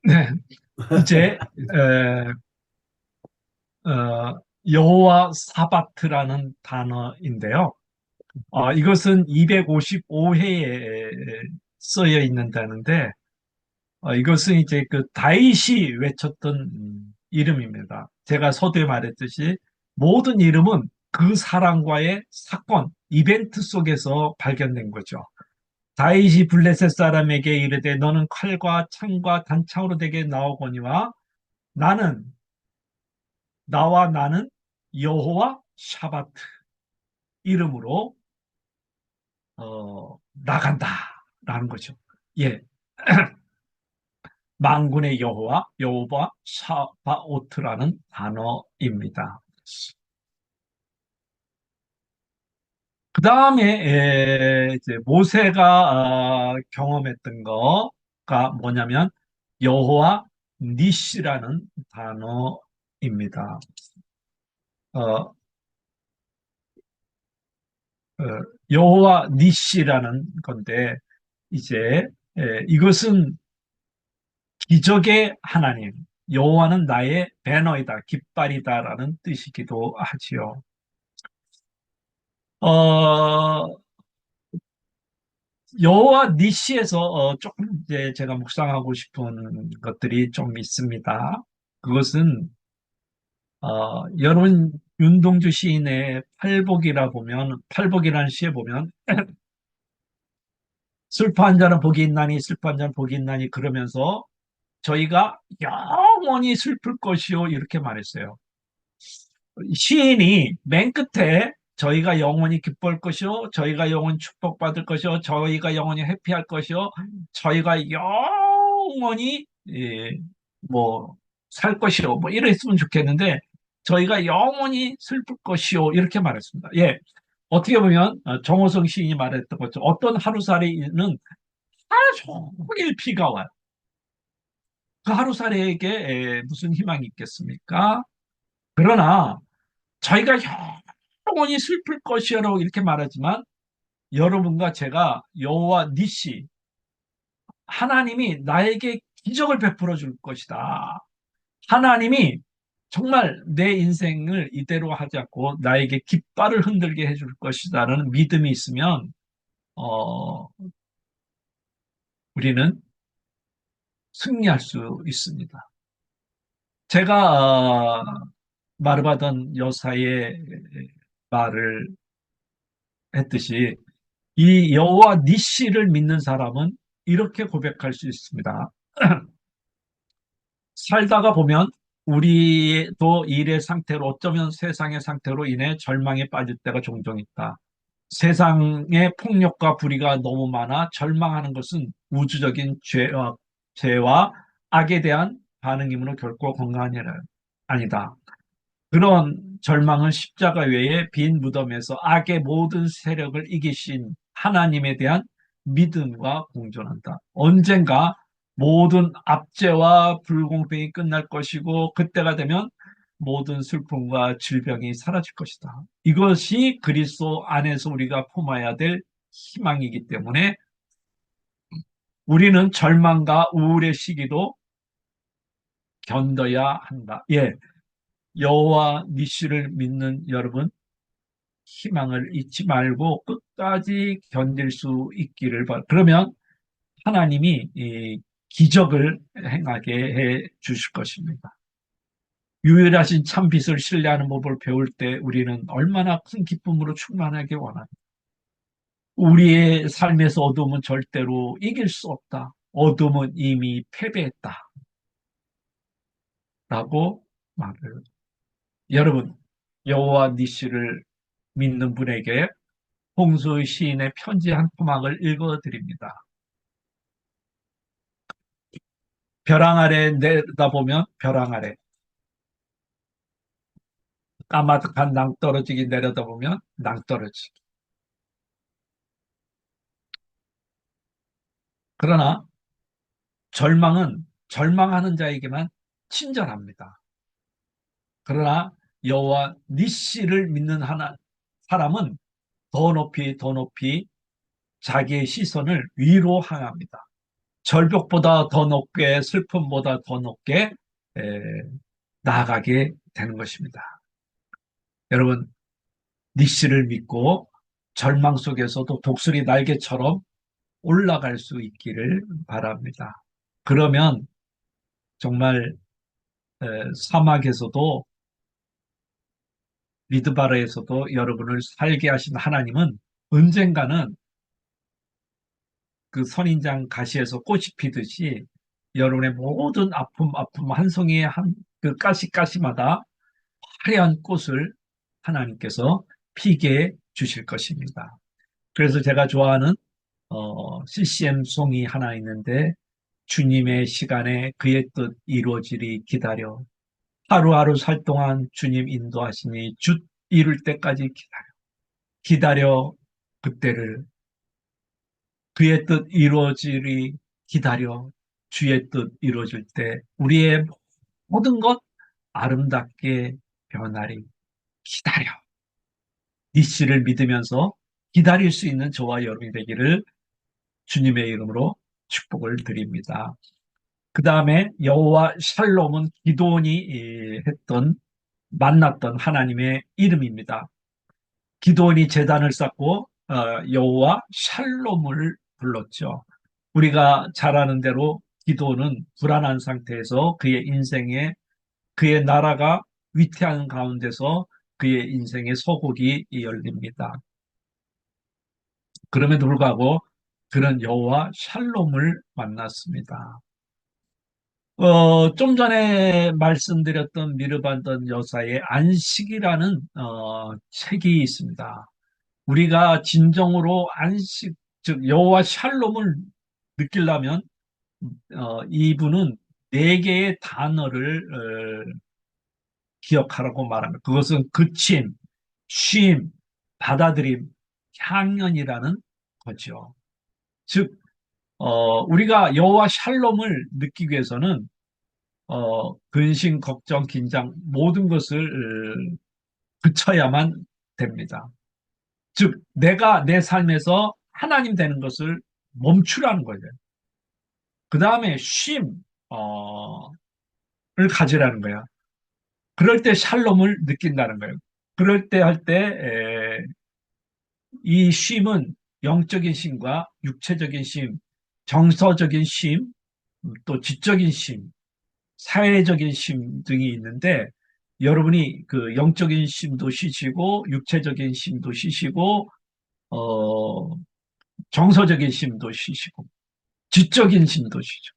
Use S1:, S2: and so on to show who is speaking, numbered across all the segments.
S1: 네, 이제 에, 여호와 사바트라는 단어인데요. 이것은 255회에 쓰여 있는다는데 이것은 이제 그 다윗이 외쳤던 이름입니다. 제가 서두에 말했듯이 모든 이름은 그 사람과의 사건, 이벤트 속에서 발견된 거죠. 다윗이 블레셋 사람에게 이르되 너는 칼과 창과 단창으로 내게 나오거니와 나는 나와 나는 여호와 샤바트 이름으로 나간다라는 거죠. 예, 만군의 여호와 샤바오트라는 단어입니다. 그 다음에 이제 모세가 경험했던 거가 뭐냐면 여호와 니시라는 단어입니다. 어, 어, 여호와 니시라는 건데 이제 이것은 기적의 하나님, 여호와는 나의 배너이다, 깃발이다라는 뜻이기도 하지요. 어, 여호와 니시에서 조금 이제 제가 묵상하고 싶은 것들이 좀 있습니다. 그것은 여러분 윤동주 시인의 팔복이라는 시에 보면 슬퍼한 자는 복이 있나니 슬퍼한 자는 복이 있나니 그러면서 저희가 영원히 슬플 것이요 이렇게 말했어요. 시인이 맨 끝에 저희가 영원히 기뻐할 것이요, 저희가 영원히 축복받을 것이요, 저희가 영원히 해피할 것이요, 저희가 영원히 살 것이요, 뭐 이랬으면 좋겠는데 저희가 영원히 슬플 것이요 이렇게 말했습니다. 예, 어떻게 보면 정호성 시인이 말했던 것처럼 어떤 하루살이는 하루 종일 비가 와요. 그 하루살이에게 무슨 희망이 있겠습니까? 그러나 저희가 영원히 슬플 것이라고 이렇게 말하지만 여러분과 제가 여호와 니시 하나님이 나에게 기적을 베풀어 줄 것이다. 하나님이 정말 내 인생을 이대로 하지 않고 나에게 깃발을 흔들게 해줄 것이다라는 믿음이 있으면 어, 우리는 승리할 수 있습니다. 제가 마르바던 여사의 말을 했듯이 이 여호와 니시를 믿는 사람은 이렇게 고백할 수 있습니다. 살다가 보면 우리도 일의 상태로 어쩌면 세상의 상태로 인해 절망에 빠질 때가 종종 있다. 세상의 폭력과 불의가 너무 많아 절망하는 것은 우주적인 죄와 악에 대한 반응이므로 결코 건강한 일 아니다. 그런 절망은 십자가 외에 빈 무덤에서 악의 모든 세력을 이기신 하나님에 대한 믿음과 공존한다. 언젠가 모든 압제와 불공평이 끝날 것이고 그때가 되면 모든 슬픔과 질병이 사라질 것이다. 이것이 그리스도 안에서 우리가 품어야 될 희망이기 때문에 우리는 절망과 우울의 시기도 견뎌야 한다. 예, 여호와 니시를 믿는 여러분 희망을 잊지 말고 끝까지 견딜 수 있기를 그러면 하나님이 이 기적을 행하게 해 주실 것입니다. 유일하신 참 빛을 신뢰하는 법을 배울 때 우리는 얼마나 큰 기쁨으로 충만하게 원합니다. 우리의 삶에서 어둠은 절대로 이길 수 없다. 어둠은 이미 패배했다. 라고 말을. 여러분, 여호와 니시를 믿는 분에게 홍수의 시인의 편지 한 토막을 읽어드립니다. 벼랑 아래 내다보면 벼랑 아래 까마득한 낭떠러지기 내려다보면 낭떠러지기. 그러나 절망은 절망하는 자에게만 친절합니다. 그러나 여호와 니시를 믿는 사람은 더 높이 더 높이 자기의 시선을 위로 향합니다. 절벽보다 더 높게, 슬픔보다 더 높게 에, 나아가게 되는 것입니다. 여러분, 니시를 믿고 절망 속에서도 독수리 날개처럼 올라갈 수 있기를 바랍니다. 그러면 정말 사막에서도 미드바르에서도 여러분을 살게 하신 하나님은 언젠가는 그 선인장 가시에서 꽃이 피듯이 여러분의 모든 아픔 한 송이의 그 가시마다 화려한 꽃을 하나님께서 피게 해 주실 것입니다. 그래서 제가 좋아하는 CCM 송이 하나 있는데, 주님의 시간에 그의 뜻 이루어지리 기다려, 하루하루 살 동안 주님 인도하시니 주 이룰 때까지 기다려 그때를, 그의 뜻 이루어지리 기다려, 주의 뜻 이루어질 때 우리의 모든 것 아름답게 변하리 기다려. 이 씨를 믿으면서 기다릴 수 있는 저와 여러분이 되기를 주님의 이름으로 축복을 드립니다. 그 다음에 여호와 샬롬은 기도원이 만났던 하나님의 이름입니다. 기도원이 제단을 쌓고 여호와 샬롬을 불렀죠. 우리가 잘 아는 대로 기도원은 불안한 상태에서 그의 나라가 위태한 가운데서 그의 인생의 서곡이 열립니다. 그럼에도 불구하고 그는 여호와 샬롬을 만났습니다. 좀 전에 말씀드렸던 미르반던 여사의 안식이라는 책이 있습니다. 우리가 진정으로 안식, 즉 여호와 샬롬을 느끼려면 이분은 네 개의 단어를 기억하라고 말합니다. 그것은 그침, 쉼, 받아들임, 향연이라는 거죠. 즉 우리가 여호와 샬롬을 느끼기 위해서는 근심, 걱정, 긴장 모든 것을 그쳐야만 됩니다. 즉 내가 내 삶에서 하나님 되는 것을 멈추라는 거예요. 그 다음에 쉼을 가지라는 거야. 그럴 때 샬롬을 느낀다는 거예요. 그럴 때 할 때 이 쉼은 영적인 쉼과 육체적인 쉼, 정서적인 쉼, 또 지적인 쉼, 사회적인 쉼 등이 있는데, 여러분이 그 영적인 쉼도 쉬시고 육체적인 쉼도 쉬시고 어, 정서적인 쉼도 쉬시고 지적인 쉼도 쉬죠.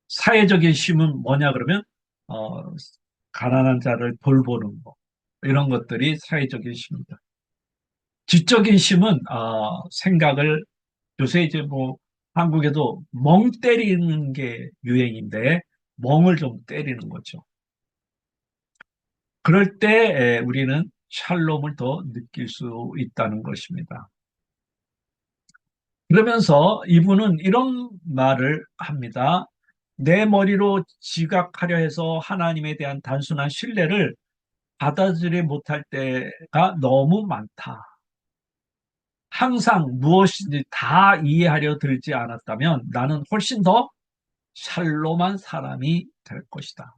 S1: 사회적인 쉼은 뭐냐 그러면 어, 가난한 자를 돌보는 거, 이런 것들이 사회적인 쉼입니다. 지적인 쉼은 생각을, 요새 이제 뭐 한국에도 멍 때리는 게 유행인데 멍을 좀 때리는 거죠. 그럴 때 우리는 샬롬을 더 느낄 수 있다는 것입니다. 그러면서 이분은 이런 말을 합니다. 내 머리로 지각하려 해서 하나님에 대한 단순한 신뢰를 받아들이지 못할 때가 너무 많다. 항상 무엇인지 다 이해하려 들지 않았다면 나는 훨씬 더 샬롬한 사람이 될 것이다.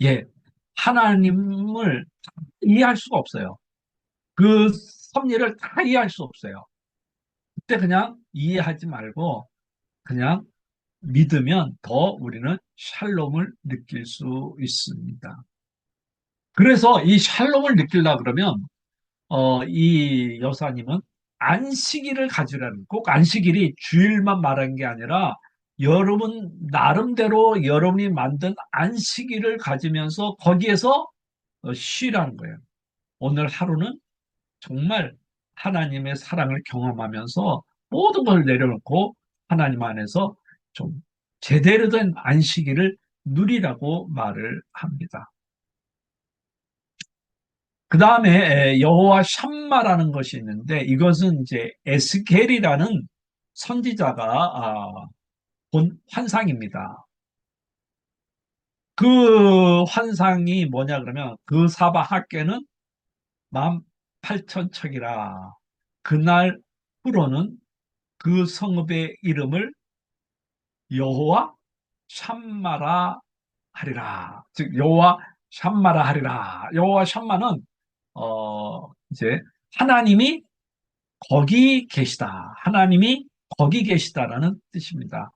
S1: 예, 하나님을 이해할 수가 없어요. 그 섭리를 다 이해할 수 없어요. 그때 그냥 이해하지 말고 그냥 믿으면 더 우리는 샬롬을 느낄 수 있습니다. 그래서 이 샬롬을 느끼려 그러면 이 여사님은 안식일을 가지라는, 꼭 안식일이 주일만 말한 게 아니라 여러분 나름대로 여러분이 만든 안식일을 가지면서 거기에서 쉬라는 거예요. 오늘 하루는 정말 하나님의 사랑을 경험하면서 모든 걸 내려놓고 하나님 안에서 좀 제대로 된 안식일을 누리라고 말을 합니다. 그 다음에 여호와 샴마라는 것이 있는데, 이것은 이제 에스겔이라는 선지자가 본 환상입니다. 그 환상이 뭐냐 그러면 그 사바 학계는 18,000척이라, 그날 후로는 그 성읍의 이름을 여호와 샴마라 하리라. 즉 여호와 샴마라 하리라. 여호와 샴마는 이제 하나님이 거기 계시다. 하나님이 거기 계시다라는 뜻입니다.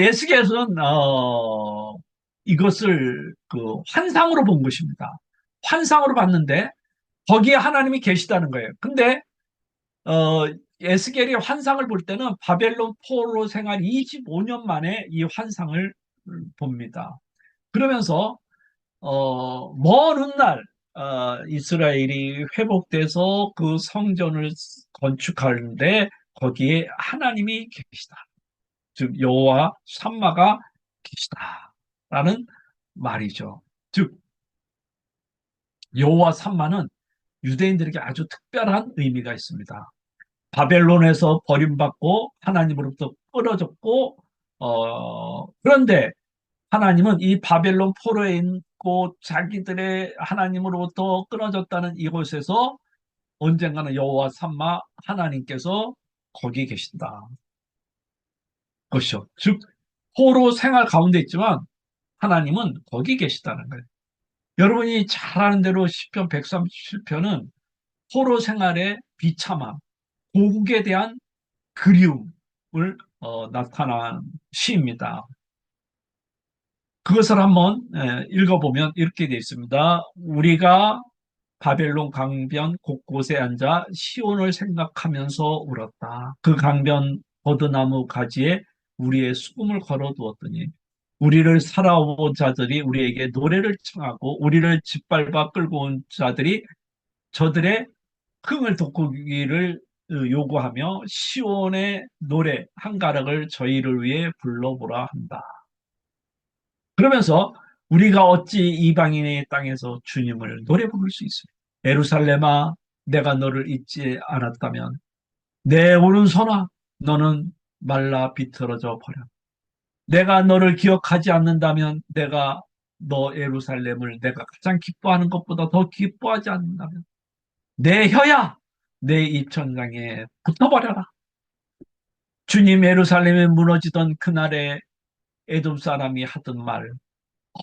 S1: 예수께서는 이것을 그 환상으로 본 것입니다. 환상으로 봤는데 거기에 하나님이 계시다는 거예요. 근데 어, 에스겔이 환상을 볼 때는 바벨론 포로 생활 25년 만에 이 환상을 봅니다. 그러면서 먼 훗날 이스라엘이 회복돼서 그 성전을 건축하는데 거기에 하나님이 계시다. 즉 여호와 삼마가 계시다라는 말이죠. 즉 여호와 삼마는 유대인들에게 아주 특별한 의미가 있습니다. 바벨론에서 버림받고 하나님으로부터 끊어졌고 그런데 하나님은 이 바벨론 포로에 있고 자기들의 하나님으로부터 끊어졌다는 이곳에서 언젠가는 여호와 삼마 하나님께서 거기 계신다. 것이죠. 즉 포로 생활 가운데 있지만 하나님은 거기 계시다는 거예요. 여러분이 잘 아는 대로 시편 137편은 포로 생활의 비참함, 고국에 대한 그리움을 나타난 시입니다. 그것을 한번 읽어보면 이렇게 되어 있습니다. 우리가 바벨론 강변 곳곳에 앉아 시온을 생각하면서 울었다. 그 강변 버드나무 가지에 우리의 수금을 걸어두었더니 우리를 살아온 자들이 우리에게 노래를 청하고 우리를 짓밟아 끌고 온 자들이 저들의 흥을 돋구기를 요구하며 시온의 노래 한 가락을 저희를 위해 불러보라 한다. 그러면서 우리가 어찌 이방인의 땅에서 주님을 노래 부를 수 있습니까? 예루살렘아, 내가 너를 잊지 않았다면 내 오른손아, 너는 말라 비틀어져 버려. 내가 너를 기억하지 않는다면 내가 너 예루살렘을 내가 가장 기뻐하는 것보다 더 기뻐하지 않는다면 내 혀야 내 입천장에 붙어버려라. 주님 예루살렘에 무너지던 그날에 에돔 사람이 하던 말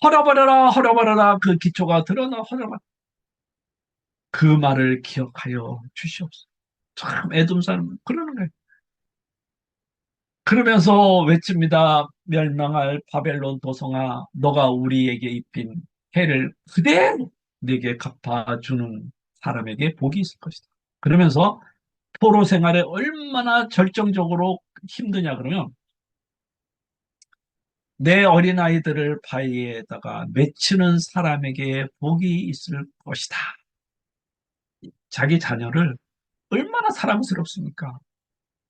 S1: 헐어버려라 헐어버려라 그 기초가 드러나 헐어버려 그 말을 기억하여 주시옵소서. 참 에돔 사람 그러는 거예요. 그러면서 외칩니다. 멸망할 바벨론 도성아 너가 우리에게 입힌 해를 그대로 내게 갚아주는 사람에게 복이 있을 것이다. 그러면서 포로 생활에 얼마나 절정적으로 힘드냐 그러면 내 어린아이들을 바위에다가 맺히는 사람에게 복이 있을 것이다. 자기 자녀를 얼마나 사랑스럽습니까?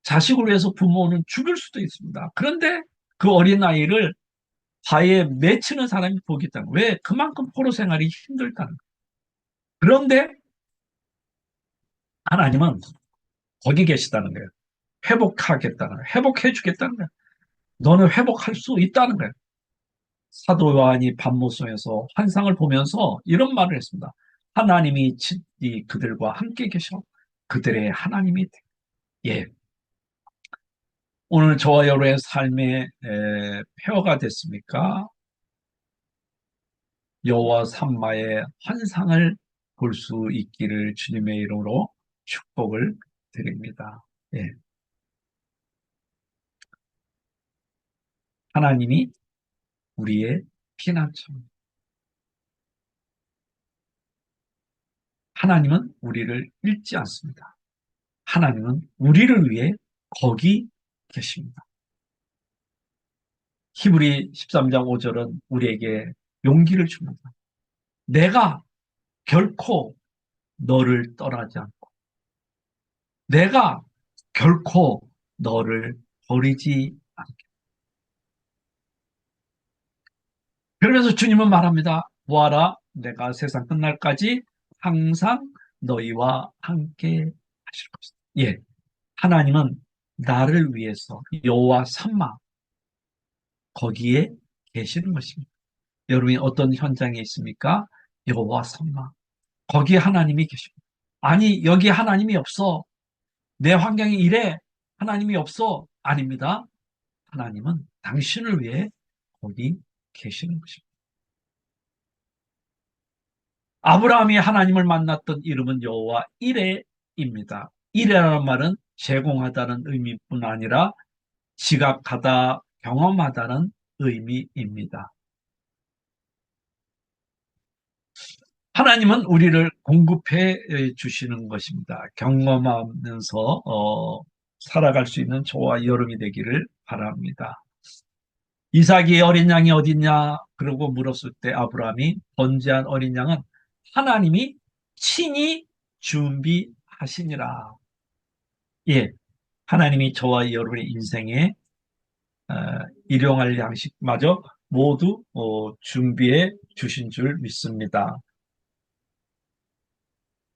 S1: 자식을 위해서 부모는 죽일 수도 있습니다. 그런데 그 어린아이를 바위에 맺히는 사람이 복이 있다는 거예요. 왜? 그만큼 포로 생활이 힘들다는 거예요. 그런데 하나님은 거기 계시다는 거예요. 회복하겠다는 거예요. 회복해 주겠다는 거예요. 너는 회복할 수 있다는 거예요. 사도 요한이 밤모성에서 환상을 보면서 이런 말을 했습니다. 하나님이 그들과 함께 계셔 그들의 하나님이 돼. 예, 오늘 저와 여러분의 삶의 표어가 됐습니까? 여호와 삼마의 환상을 볼 수 있기를 주님의 이름으로 축복을 드립니다. 예, 하나님이 우리의 피난처. 하나님은 우리를 잃지 않습니다. 하나님은 우리를 위해 거기 계십니다. 히브리 13장 5절은 우리에게 용기를 줍니다. 내가 결코 너를 떠나지 않고 내가 결코 너를 버리지 않게. 그러면서 주님은 말합니다. 보아라, 내가 세상 끝날까지 항상 너희와 함께 하실 것이다. 예, 하나님은 나를 위해서 여호와 삼마 거기에 계시는 것입니다. 여러분이 어떤 현장에 있습니까? 여호와 삼마 거기에 하나님이 계십니다. 아니 여기 하나님이 없어. 내 환경이 이래. 하나님이 없어. 아닙니다. 하나님은 당신을 위해 거기 계시는 것입니다. 아브라함이 하나님을 만났던 이름은 여호와 이레입니다. 이레라는 말은 제공하다는 의미뿐 아니라 지각하다, 경험하다는 의미입니다. 하나님은 우리를 공급해 주시는 것입니다. 경험하면서 살아갈 수 있는 저와 여러분이 되기를 바랍니다. 이삭이 어린 양이 어딨냐? 그러고 물었을 때 아브라함이 번제한 어린 양은 하나님이 친히 준비하시니라. 예, 하나님이 저와 여러분의 인생에 어, 일용할 양식마저 모두 준비해 주신 줄 믿습니다.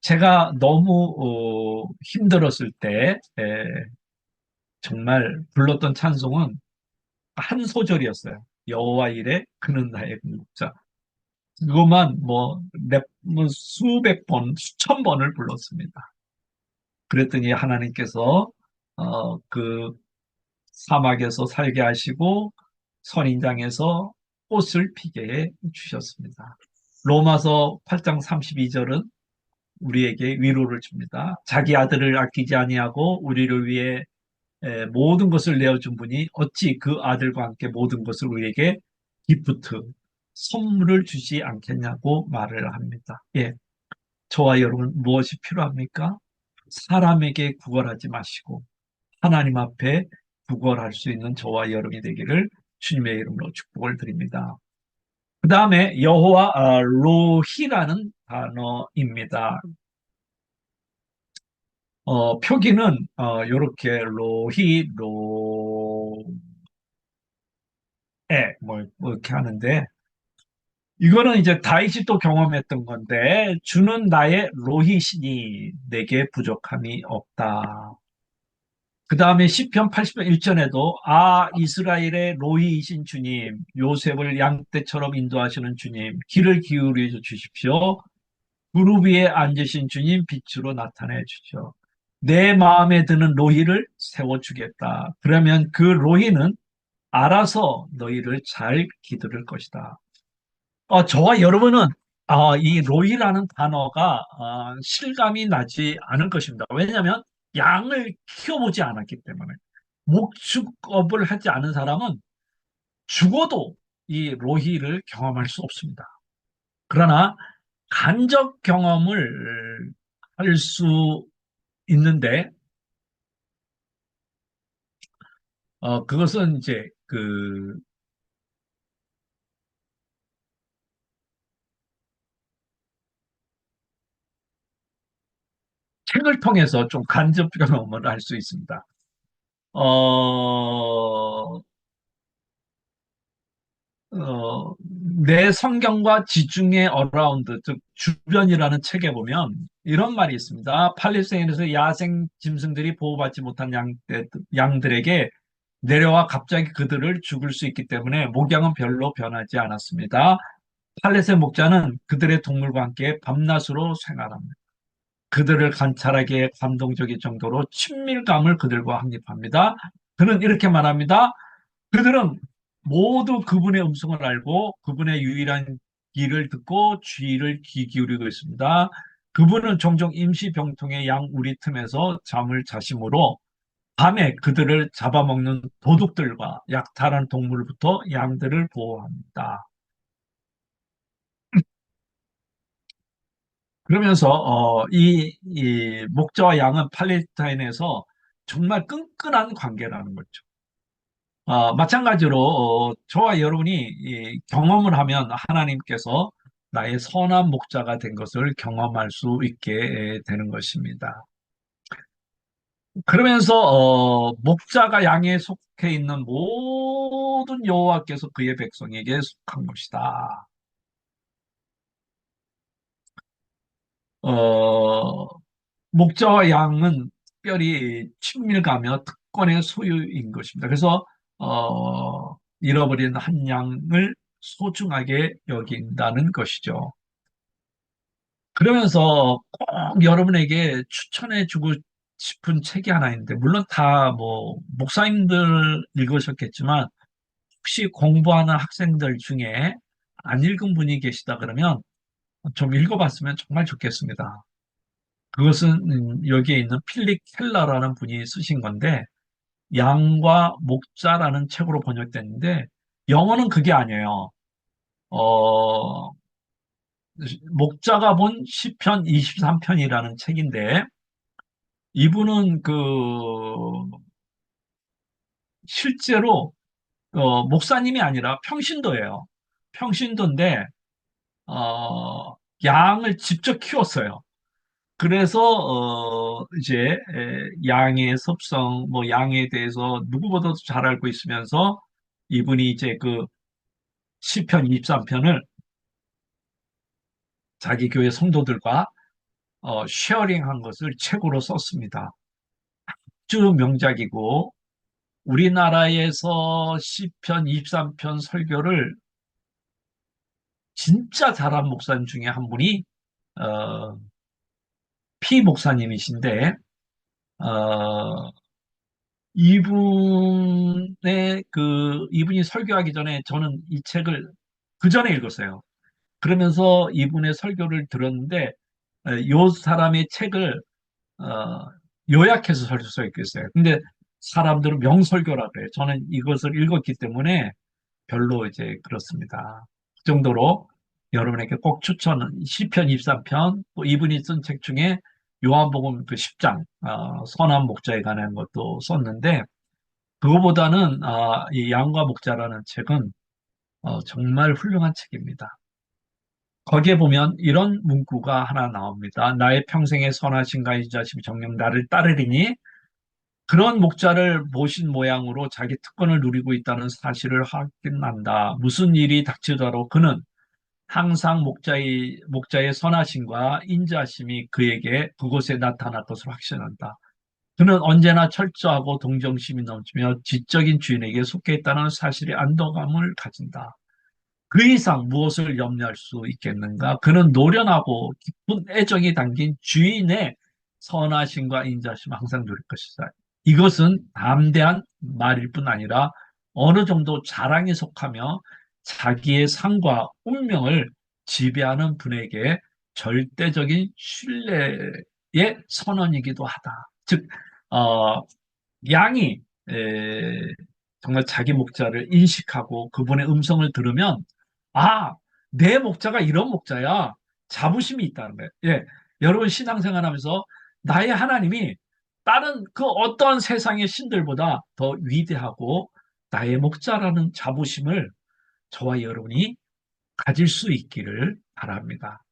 S1: 제가 너무 힘들었을 때 정말 불렀던 찬송은 한 소절이었어요. 여호와 이레 그는 나의 공급자. 그것만 뭐 수백 번, 수천 번을 불렀습니다. 그랬더니 하나님께서 그 사막에서 살게 하시고 선인장에서 꽃을 피게 해 주셨습니다. 로마서 8장 32절은 우리에게 위로를 줍니다. 자기 아들을 아끼지 아니하고 우리를 위해 모든 것을 내어준 분이 어찌 그 아들과 함께 모든 것을 우리에게 기프트, 선물을 주지 않겠냐고 말을 합니다. 예, 저와 여러분 무엇이 필요합니까? 사람에게 구걸하지 마시고 하나님 앞에 구걸할 수 있는 저와 여러분이 되기를 주님의 이름으로 축복을 드립니다. 그 다음에 여호와 로히라는 단어입니다. 표기는 이렇게 로히, 뭐 이렇게 하는데 이거는 이제 다윗이 또 경험했던 건데 주는 나의 로히시니 내게 부족함이 없다. 그 다음에 시편 80편 1전에도 이스라엘의 로히이신 주님 요셉을 양떼처럼 인도하시는 주님 귀를 기울여 주십시오. 무릎 위에 앉으신 주님 빛으로 나타내 주죠. 내 마음에 드는 로히를 세워주겠다. 그러면 그 로히는 알아서 너희를 잘 기들을 것이다. 저와 여러분은 이 로이라는 단어가 실감이 나지 않을 것입니다. 왜냐하면 양을 키워보지 않았기 때문에 목축업을 하지 않은 사람은 죽어도 이 로히를 경험할 수 없습니다. 그러나 간접 경험을 할 수 있는데 그것은 이제 그 책을 통해서 좀 간접 경험을 할 수 있습니다. 어, 어, 내 성경과 지중해 어라운드, 즉 주변이라는 책에 보면 이런 말이 있습니다. 팔레스타인에서 야생 짐승들이 보호받지 못한 양들에게 내려와 갑자기 그들을 죽일 수 있기 때문에 목양은 별로 변하지 않았습니다. 팔레스타인 목자는 그들의 동물과 함께 밤낮으로 생활합니다. 그들을 관찰하기에 감동적일 정도로 친밀감을 그들과 확립합니다. 그는 이렇게 말합니다. 그들은 모두 그분의 음성을 알고 그분의 유일한 길을 듣고 주의를 귀 기울이고 있습니다. 그분은 종종 임시병통의 양 우리 틈에서 잠을 자심으로 밤에 그들을 잡아먹는 도둑들과 약탈한 동물부터 양들을 보호합니다. 그러면서 이 목자와 양은 팔레스타인에서 정말 끈끈한 관계라는 거죠. 마찬가지로 저와 여러분이 이 경험을 하면 하나님께서 나의 선한 목자가 된 것을 경험할 수 있게 되는 것입니다. 그러면서 목자가 양에 속해 있는 모든 여호와께서 그의 백성에게 속한 것이다. 어, 목자와 양은 특별히 친밀가며 특권의 소유인 것입니다. 그래서 잃어버린 한 양을 소중하게 여긴다는 것이죠. 그러면서 꼭 여러분에게 추천해 주고 싶은 책이 하나 있는데, 물론 다 뭐, 목사님들 읽으셨겠지만, 혹시 공부하는 학생들 중에 안 읽은 분이 계시다 그러면 좀 읽어봤으면 정말 좋겠습니다. 그것은 여기에 있는 필립 켈러라는 분이 쓰신 건데, 양과 목자라는 책으로 번역됐는데, 영어는 그게 아니에요. 어, 목자가 본 시편 23편이라는 책인데, 이분은 실제로 목사님이 아니라 평신도예요. 평신도인데 양을 직접 키웠어요. 그래서 이제 양의 습성, 뭐 양에 대해서 누구보다도 잘 알고 있으면서 이분이 이제 그 시편 23편을 자기 교회 성도들과 쉐어링한 것을 책으로 썼습니다. 아주 명작이고 우리나라에서 시편 23편 설교를 진짜 잘한 목사님 중에 한 분이 어, 피 목사님이신데 어, 이분이 설교하기 전에 저는 이 책을 그 전에 읽었어요. 그러면서 이분의 설교를 들었는데 요 사람의 책을 어, 요약해서 설교했어요. 근데 사람들은 명설교라 그래요. 저는 이것을 읽었기 때문에 별로 이제 그렇습니다. 그 정도로 여러분에게 꼭 시편 23편, 또 이분이 쓴 책 중에 요한복음 그 10장, 선한 목자에 관한 것도 썼는데, 그거보다는, 이 양과 목자라는 책은, 정말 훌륭한 책입니다. 거기에 보면 이런 문구가 하나 나옵니다. 나의 평생의 선하신가 이 자심이 정녕 나를 따르리니, 그런 목자를 모신 모양으로 자기 특권을 누리고 있다는 사실을 확인한다. 무슨 일이 닥치더라도 그는 항상 목자의 선하심과 인자심이 그에게 그곳에 나타날 것을 확신한다. 그는 언제나 철저하고 동정심이 넘치며 지적인 주인에게 속해 있다는 사실에 안도감을 가진다. 그 이상 무엇을 염려할 수 있겠는가? 그는 노련하고 깊은 애정이 담긴 주인의 선하심과 인자심을 항상 누릴 것이다. 이것은 담대한 말일 뿐 아니라 어느 정도 자랑에 속하며 자기의 상과 운명을 지배하는 분에게 절대적인 신뢰의 선언이기도 하다. 즉, 어, 양이 정말 자기 목자를 인식하고 그분의 음성을 들으면 아, 내 목자가 이런 목자야. 자부심이 있다는 거예요. 예, 여러분 신앙생활 하면서 나의 하나님이 다른 그 어떠한 세상의 신들보다 더 위대하고 나의 목자라는 자부심을 저와 여러분이 가질 수 있기를 바랍니다.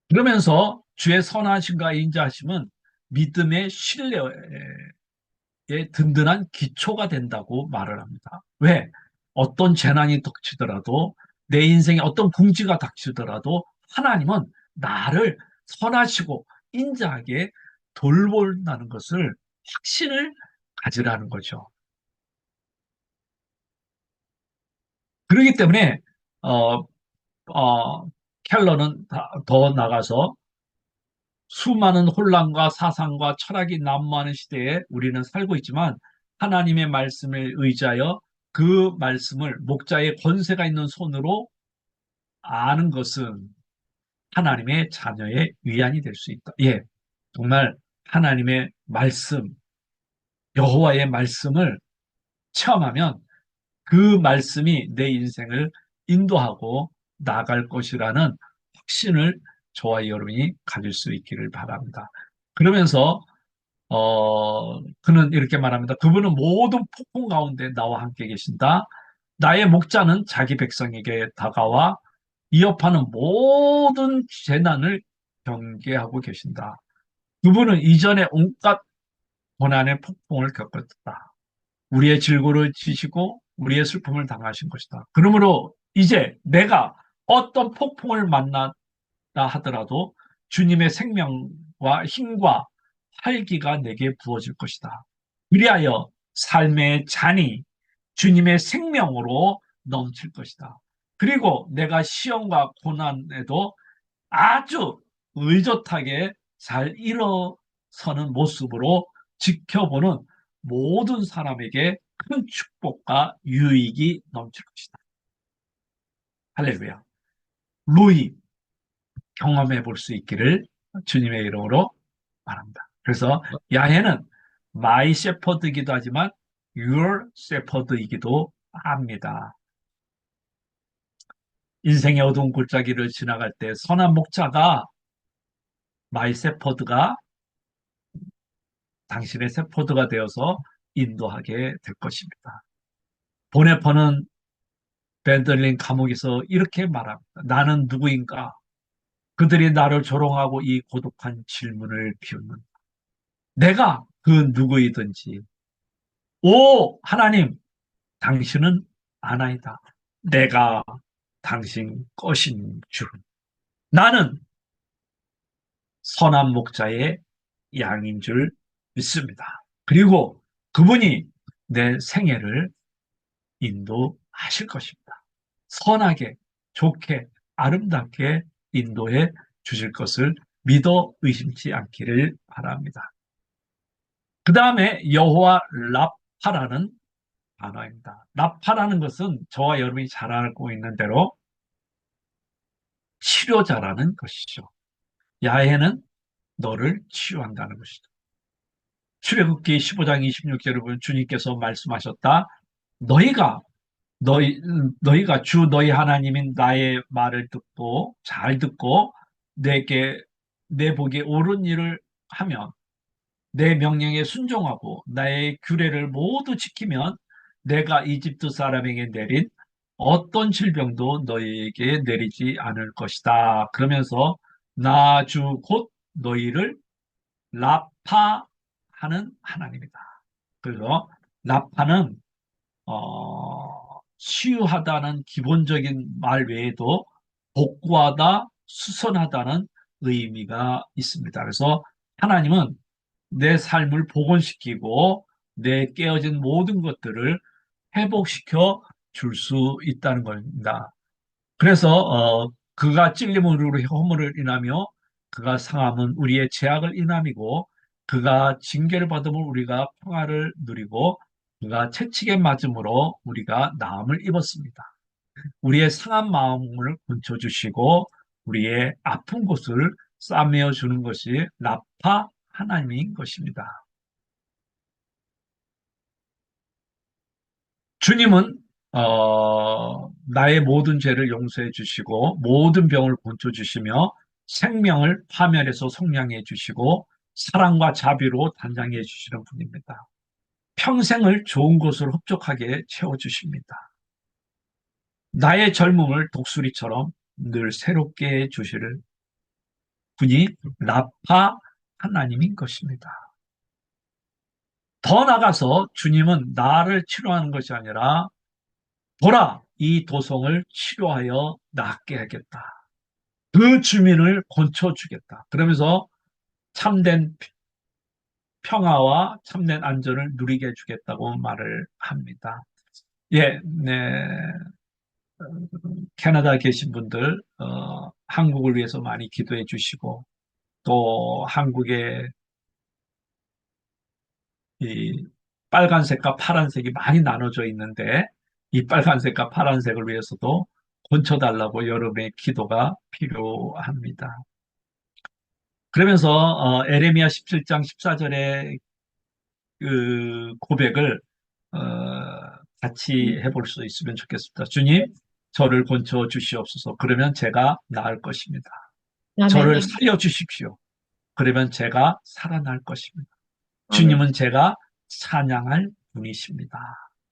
S1: 그러면서 주의 선하심과 인자하심은 믿음의 신뢰에 든든한 기초가 된다고 말을 합니다. 왜? 어떤 재난이 닥치더라도 내 인생에 어떤 궁지가 닥치더라도 하나님은 나를 선하시고 인자하게 돌본다는 것을 확신을 가지라는 거죠. 그렇기 때문에 어, 켈러는 더 나가서 수많은 혼란과 사상과 철학이 난무하는 시대에 우리는 살고 있지만 하나님의 말씀을 의지하여 그 말씀을 목자의 권세가 있는 손으로 아는 것은 하나님의 자녀의 위안이 될 수 있다. 예, 정말 하나님의 말씀, 여호와의 말씀을 체험하면 그 말씀이 내 인생을 인도하고 나아갈 것이라는 확신을 저와 여러분이 가질 수 있기를 바랍니다. 그러면서 그는 이렇게 말합니다. 그분은 모든 폭풍 가운데 나와 함께 계신다. 나의 목자는 자기 백성에게 다가와 위협하는 모든 재난을 경계하고 계신다. 그분은 이전에 온갖 고난의 폭풍을 겪었다. 우리의 질고를 지시고 우리의 슬픔을 당하신 것이다. 그러므로 이제 내가 어떤 폭풍을 만났다 하더라도 주님의 생명과 힘과 활기가 내게 부어질 것이다. 그리하여 삶의 잔이 주님의 생명으로 넘칠 것이다. 그리고 내가 시험과 고난에도 아주 의젓하게 잘 일어서는 모습으로 지켜보는 모든 사람에게 큰 축복과 유익이 넘칠 것이다. 할렐루야. 루이 경험해 볼 수 있기를 주님의 이름으로 바랍니다. 그래서 야훼는 마이 셰퍼드이기도 하지만 your 셰퍼드이기도 합니다. 인생의 어두운 골짜기를 지나갈 때 선한 목자가 마이 셰퍼드가 당신의 셰퍼드가 되어서 인도하게 될 것입니다. 보네퍼는 벤들린 감옥에서 이렇게 말합니다. 나는 누구인가? 그들이 나를 조롱하고 이 고독한 질문을 비웃는 내가 그 누구이든지 오 하나님 당신은 아나이다. 내가 당신 것인 줄. 나는 선한 목자의 양인 줄 믿습니다. 그리고 그분이 내 생애를 인도하실 것입니다. 선하게, 좋게, 아름답게 인도해 주실 것을 믿어 의심치 않기를 바랍니다. 그 다음에 여호와 라파라는 단어입니다. 라파라는 것은 저와 여러분이 잘 알고 있는 대로 치료자라는 것이죠. 야훼는 너를 치유한다는 것이죠. 출애굽기 15장 26절에 보면 주님께서 말씀하셨다. 너희가 너희가 주 너희 하나님인 나의 말을 듣고 잘 듣고 내게 내 보기에 옳은 일을 하면 내 명령에 순종하고 나의 규례를 모두 지키면 내가 이집트 사람에게 내린 어떤 질병도 너희에게 내리지 않을 것이다. 그러면서 나 주 곧 너희를 라파하는 하나님이다. 그래서 라파는 치유하다는 기본적인 말 외에도 복구하다, 수선하다는 의미가 있습니다. 그래서 하나님은 내 삶을 복원시키고 내 깨어진 모든 것들을 회복시켜 줄 수 있다는 겁니다. 그래서 그가 찔림으로 허물을 인하며 그가 상함은 우리의 죄악을 인함이고 그가 징계를 받으면 우리가 평화를 누리고 그가 채찍에 맞음으로 우리가 나음을 입었습니다. 우리의 상한 마음을 고쳐주시고 우리의 아픈 곳을 싸매어 주는 것이 라파 하나님인 것입니다. 주님은 나의 모든 죄를 용서해 주시고 모든 병을 고쳐 주시며 생명을 파멸해서 속량해 주시고 사랑과 자비로 단장해 주시는 분입니다. 평생을 좋은 것으로 흡족하게 채워 주십니다. 나의 젊음을 독수리처럼 늘 새롭게 해 주실 분이 라파 하나님인 것입니다. 더 나아가서 주님은 나를 치료하는 것이 아니라 보라, 이 도성을 치료하여 낫게 하겠다. 그 주민을 고쳐주겠다. 그러면서 참된 평화와 참된 안전을 누리게 해주겠다고 말을 합니다. 예, 네. 캐나다에 계신 분들, 한국을 위해서 많이 기도해 주시고, 또 한국의 이 빨간색과 파란색이 많이 나눠져 있는데, 이 빨간색과 파란색을 위해서도 고쳐달라고 여러분의 기도가 필요합니다. 그러면서 에레미야 17장 14절의 그 고백을 어, 같이 해볼 수 있으면 좋겠습니다. 주님, 저를 고쳐 주시옵소서. 그러면 제가 나을 것입니다.
S2: 아멘,
S1: 저를
S2: 아멘,
S1: 살려 주십시오. 그러면 제가 살아날 것입니다.
S2: 아멘,
S1: 주님은 제가 찬양할 분이십니다.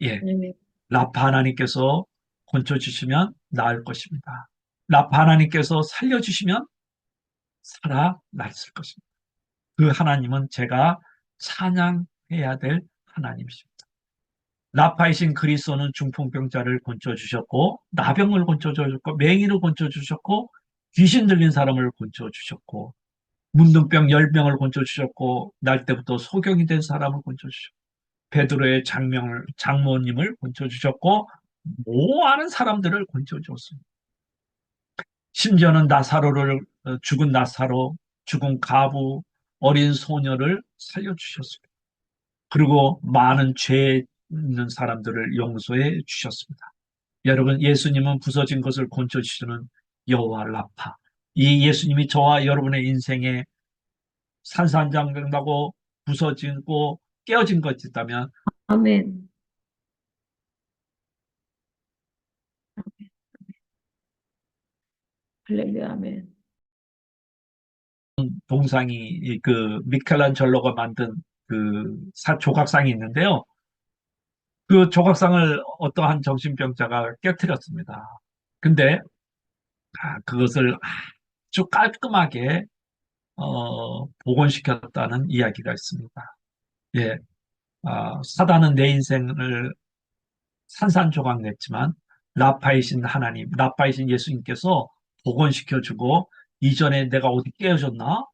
S1: 예,
S2: 아멘,
S1: 라파 하나님께서 고쳐 주시면 나을 것입니다. 라파 하나님께서 살려 주시면 살아날 것입니다. 그 하나님은 제가 찬양해야 될 하나님이십니다. 라파이신 그리스도는 중풍병자를 건져주셨고 나병을 건져주셨고 맹인을 건져주셨고 귀신 들린 사람을 건져주셨고 문둥병 10명을 건져주셨고 날 때부터 소경이 된 사람을 건져주셨고 베드로의 장모님을 건져주셨고 많은 사람들을 건져주었습니다. 심지어는 나사로를 죽은 나사로, 죽은 가부, 어린 소녀를 살려주셨습니다. 그리고 많은 죄 있는 사람들을 용서해 주셨습니다. 여러분, 예수님은 부서진 것을 고쳐주시는 여호와 라파. 이 예수님이 저와 여러분의 인생에 산산장경나고 부서지고 깨어진 것이 있다면
S2: 아멘. 할렐루야, 아멘.
S1: 동상이 그 미켈란젤로가 만든 그 조각상이 있는데요. 그 조각상을 어떠한 정신병자가 깨뜨렸습니다. 근데 그것을 아주 깔끔하게 복원시켰다는 이야기가 있습니다. 예, 사단은 내 인생을 산산조각 냈지만 라파이신 하나님, 라파이신 예수님께서 복원시켜주고 이전에 내가 어디 깨어졌나?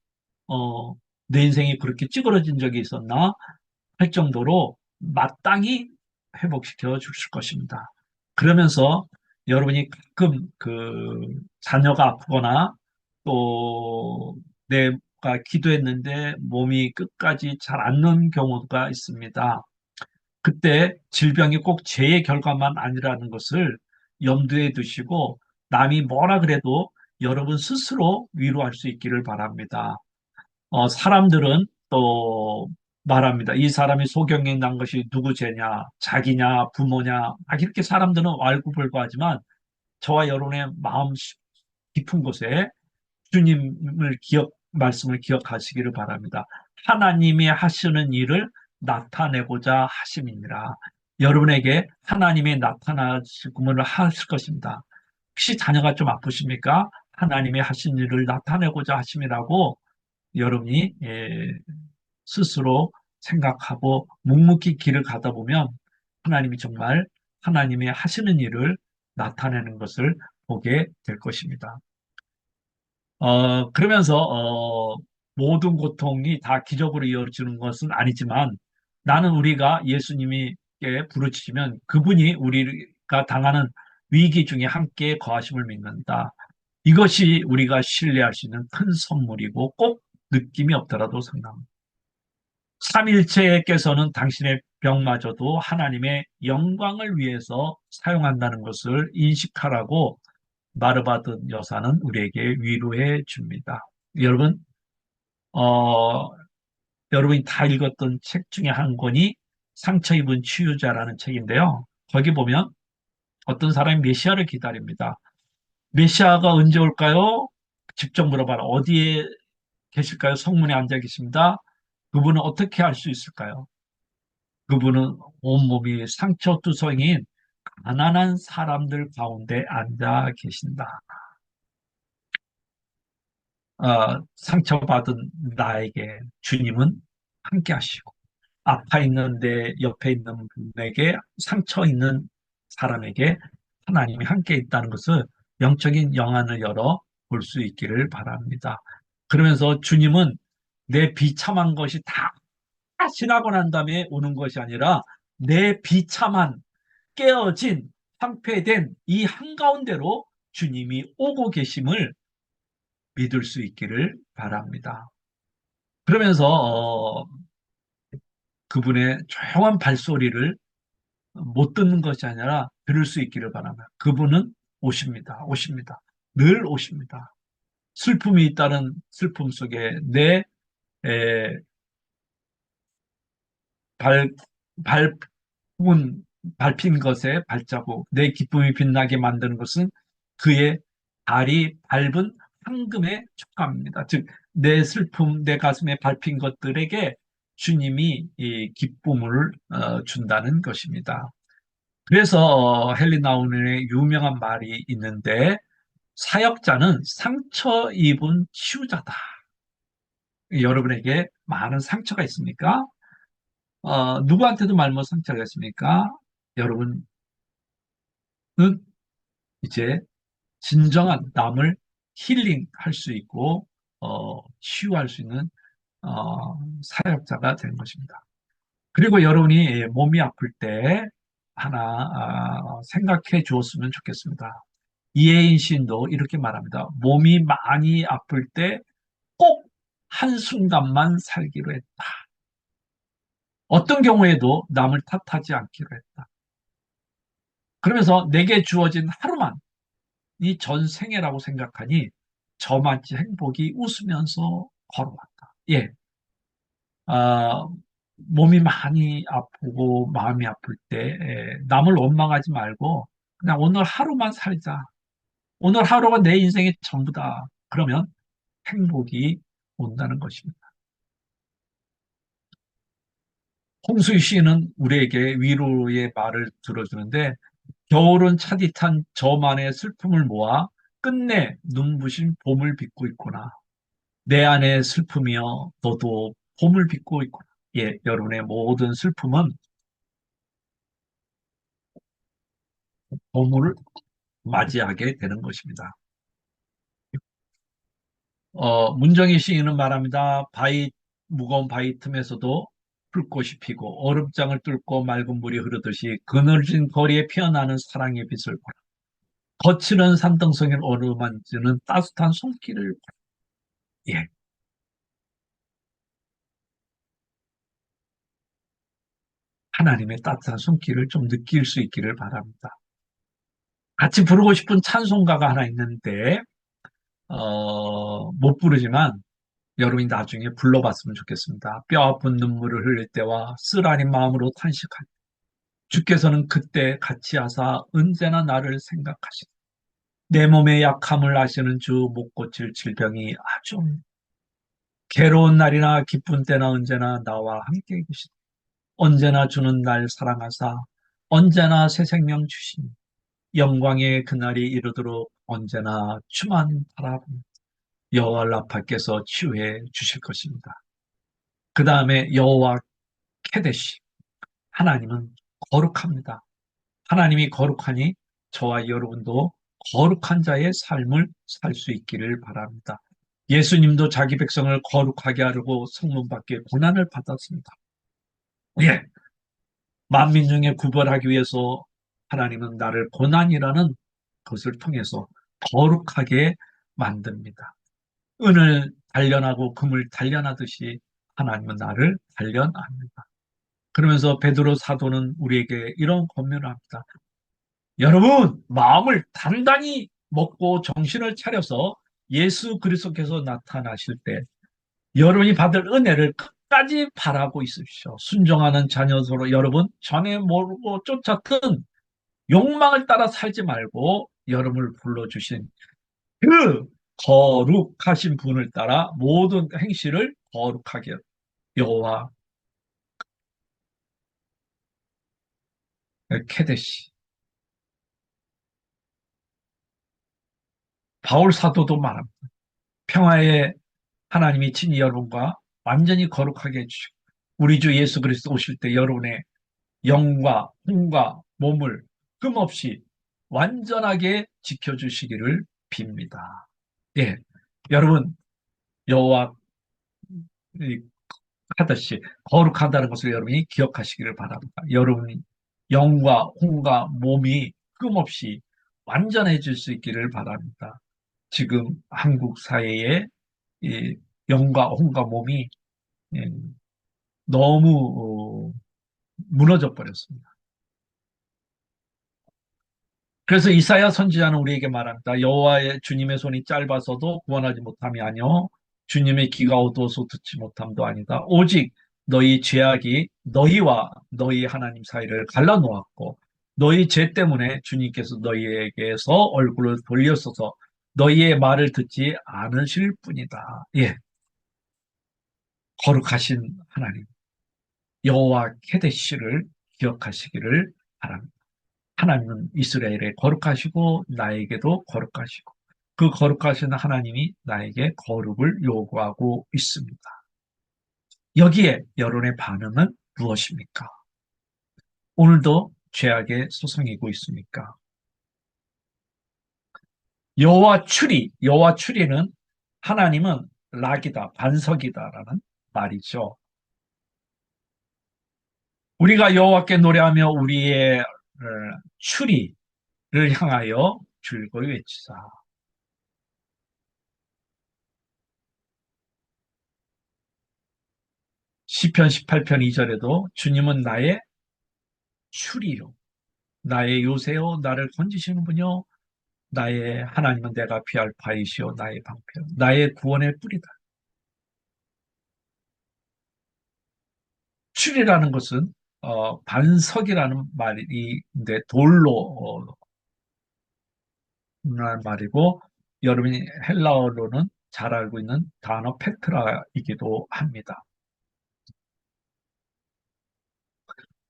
S1: 어, 내 인생이 그렇게 찌그러진 적이 있었나? 할 정도로 마땅히 회복시켜 주실 것입니다. 그러면서 여러분이 가끔 그 자녀가 아프거나 또 내가 기도했는데 몸이 끝까지 잘 안 는 경우가 있습니다. 그때 질병이 꼭 죄의 결과만 아니라는 것을 염두에 두시고 남이 뭐라 그래도 여러분 스스로 위로할 수 있기를 바랍니다. 사람들은 또 말합니다. 이 사람이 소경에 난 것이 누구 죄냐, 자기냐, 부모냐, 막 이렇게 사람들은 왈구불구하지만 저와 여러분의 마음 깊은 곳에 주님을 말씀을 기억하시기를 바랍니다. 하나님이 하시는 일을 나타내고자 하심이니라. 여러분에게 하나님이 나타나시구문을 하실 것입니다. 혹시 자녀가 좀 아프십니까? 하나님이 하신 일을 나타내고자 하심이라고 여러분이 스스로 생각하고 묵묵히 길을 가다 보면 하나님이 정말 하나님이 하시는 일을 나타내는 것을 보게 될 것입니다. 그러면서 모든 고통이 다 기적으로 이어지는 것은 아니지만 나는 우리가 예수님께 부르짖으면 그분이 우리가 당하는 위기 중에 함께 거하심을 믿는다. 이것이 우리가 신뢰할 수 있는 큰 선물이고 꼭 느낌이 없더라도 상담. 삼일체께서는 당신의 병마저도 하나님의 영광을 위해서 사용한다는 것을 인식하라고 마르바드 여사는 우리에게 위로해 줍니다. 여러분, 어, 여러분이 다 읽었던 책 중에 한 권이 상처 입은 치유자라는 책인데요. 거기 보면 어떤 사람이 메시아를 기다립니다. 메시아가 언제 올까요? 직접 물어봐라. 어디에 계실까요? 성문에 앉아 계십니다. 그분은 어떻게 알 수 있을까요? 그분은 온몸이 상처투성인 가난한 사람들 가운데 앉아 계신다. 상처받은 나에게 주님은 함께 하시고, 아파 있는 내 옆에 있는 분에게, 상처 있는 사람에게 하나님이 함께 있다는 것을 영적인 영안을 열어 볼 수 있기를 바랍니다. 그러면서 주님은 내 비참한 것이 다 지나고 난 다음에 오는 것이 아니라 내 비참한 깨어진 황폐된 이 한가운데로 주님이 오고 계심을 믿을 수 있기를 바랍니다. 그러면서 그분의 조용한 발소리를 못 듣는 것이 아니라 들을 수 있기를 바랍니다. 그분은 오십니다. 오십니다. 늘 오십니다. 슬픔이 있다는 슬픔 속에 내 에, 발, 밟은, 밟힌 것에 발자국, 내 기쁨이 빛나게 만드는 것은 그의 발이 밟은 황금의 촉감입니다. 즉, 내 슬픔, 내 가슴에 밟힌 것들에게 주님이 이 기쁨을 준다는 것입니다. 그래서 헨리 나우는의 유명한 말이 있는데 사역자는 상처 입은 치유자다. 여러분에게 많은 상처가 있습니까? 누구한테도 말 못 상처가 있습니까? 여러분은 이제 진정한 남을 힐링할 수 있고 치유할 수 있는 사역자가 되는 것입니다. 그리고 여러분이 몸이 아플 때 하나 생각해 주었으면 좋겠습니다. 이혜인 시인도 이렇게 말합니다. 몸이 많이 아플 때 꼭 한순간만 살기로 했다. 어떤 경우에도 남을 탓하지 않기로 했다. 그러면서 내게 주어진 하루만 이 전생애라고 생각하니 저만치 행복이 웃으면서 걸어왔다. 예, 아, 몸이 많이 아프고 마음이 아플 때 남을 원망하지 말고 그냥 오늘 하루만 살자. 오늘 하루가 내 인생의 전부다. 그러면 행복이 온다는 것입니다. 홍수희 씨는 우리에게 위로의 말을 들어주는데 겨울은 차디찬 저만의 슬픔을 모아 끝내 눈부신 봄을 빚고 있구나. 내 안의 슬픔이여 너도 봄을 빚고 있구나. 예, 여러분의 모든 슬픔은 봄을 맞이하게 되는 것입니다. 문정희 시인은 말합니다. 무거운 바위 틈에서도 풀꽃이 피고 얼음장을 뚫고 맑은 물이 흐르듯이 그늘진 거리에 피어나는 사랑의 빛을 보라. 거칠은 산등성이를 어루만지는 따뜻한 손길을 보라. 예, 하나님의 따뜻한 손길을 좀 느낄 수 있기를 바랍니다. 같이 부르고 싶은 찬송가가 하나 있는데 못 부르지만 여러분이 나중에 불러봤으면 좋겠습니다. 뼈아픈 눈물을 흘릴 때와 쓰라린 마음으로 탄식할 때 주께서는 그때 같이 하사 언제나 나를 생각하시고 내 몸의 약함을 아시는 주 못 고칠 질병이 아주 괴로운 날이나 기쁜 때나 언제나 나와 함께 계시다. 언제나 주는 날 사랑하사 언제나 새 생명 주시니 영광의 그날이 이르도록 언제나 주만 바라보니 여호와 라파께서 치유해 주실 것입니다. 그 다음에 여호와 케데시 하나님은 거룩합니다. 하나님이 거룩하니 저와 여러분도 거룩한 자의 삶을 살 수 있기를 바랍니다. 예수님도 자기 백성을 거룩하게 하려고 성문 밖에 고난을 받았습니다. 예, 만민 중에 구별하기 위해서 하나님은 나를 고난이라는 것을 통해서 거룩하게 만듭니다. 은을 단련하고 금을 단련하듯이 하나님은 나를 단련합니다. 그러면서 베드로 사도는 우리에게 이런 권면을 합니다. 여러분, 마음을 단단히 먹고 정신을 차려서 예수 그리스도께서 나타나실 때 여러분이 받을 은혜를 끝까지 바라고 있으십시오. 순종하는 자녀로 여러분, 전에 모르고 쫓았던 욕망을 따라 살지 말고 여러분을 불러주신 그 거룩하신 분을 따라 모든 행실을 거룩하게 여호와 케데시 바울 사도도 말합니다. 평화의 하나님이 친히 여러분과 완전히 거룩하게 해주시고 우리 주 예수 그리스도 오실 때 여러분의 영과 혼과 몸을 흠없이 완전하게 지켜주시기를 빕니다. 예, 여러분 여호와 하듯이 거룩하다는 것을 여러분이 기억하시기를 바랍니다. 여러분 영과 혼과 몸이 흠없이 완전해질 수 있기를 바랍니다. 지금 한국 사회에 이 영과 혼과 몸이 예, 너무 무너져 버렸습니다. 그래서 이사야 선지자는 우리에게 말합니다. 여호와의 주님의 손이 짧아서도 구원하지 못함이 아니요 주님의 귀가 어두워서 듣지 못함도 아니다. 오직 너희 죄악이 너희와 너희 하나님 사이를 갈라놓았고 너희 죄 때문에 주님께서 너희에게서 얼굴을 돌렸어서 너희의 말을 듣지 않으실 뿐이다. 예, 거룩하신 하나님 여호와 케데시를 기억하시기를 바랍니다. 하나님은 이스라엘에 거룩하시고 나에게도 거룩하시고 그 거룩하신 하나님이 나에게 거룩을 요구하고 있습니다. 여기에 여론의 반응은 무엇입니까? 오늘도 죄악의 소송이고 있습니까? 여호와 추리는 하나님은 락이다, 반석이다라는 말이죠. 우리가 여호와께 노래하며 우리의 추리를 향하여 즐거이 외치자. 시편 18편 2절에도 주님은 나의 추리요, 나의 요새요, 나를 건지시는 분이요, 나의 하나님은 내가 피할 바위시요, 나의 방패요, 나의 구원의 뿌리다. 추리라는 것은 반석이라는 말인데 돌로 란 말이고, 여러분이 헬라어로는 잘 알고 있는 단어 페트라이기도 합니다.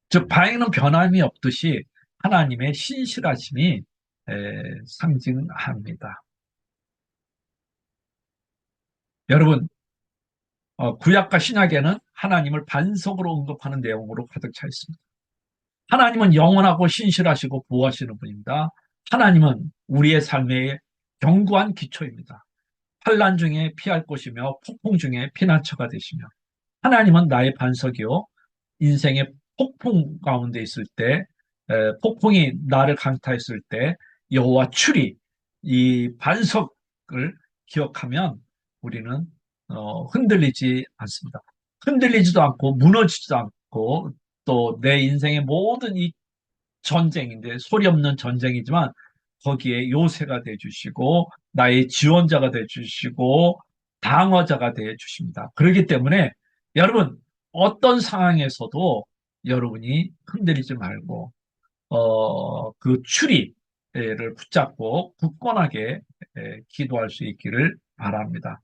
S1: 즉 바위는 변함이 없듯이 하나님의 신실하심이 상징합니다. 여러분, 구약과 신약에는 하나님을 반석으로 언급하는 내용으로 가득 차 있습니다. 하나님은 영원하고 신실하시고 보호하시는 분입니다. 하나님은 우리의 삶의 견고한 기초입니다. 환난 중에 피할 곳이며 폭풍 중에 피난처가 되시며, 하나님은 나의 반석이요, 인생의 폭풍 가운데 있을 때, 폭풍이 나를 강타했을 때 여호와 출이, 이 반석을 기억하면 우리는 흔들리지 않습니다. 흔들리지도 않고 무너지지도 않고, 또 내 인생의 모든 이 전쟁인데, 소리 없는 전쟁이지만 거기에 요새가 돼 주시고 나의 지원자가 돼 주시고 방어자가 돼 주십니다. 그렇기 때문에 여러분, 어떤 상황에서도 여러분이 흔들리지 말고 그 추리를 붙잡고 굳건하게 기도할 수 있기를 바랍니다.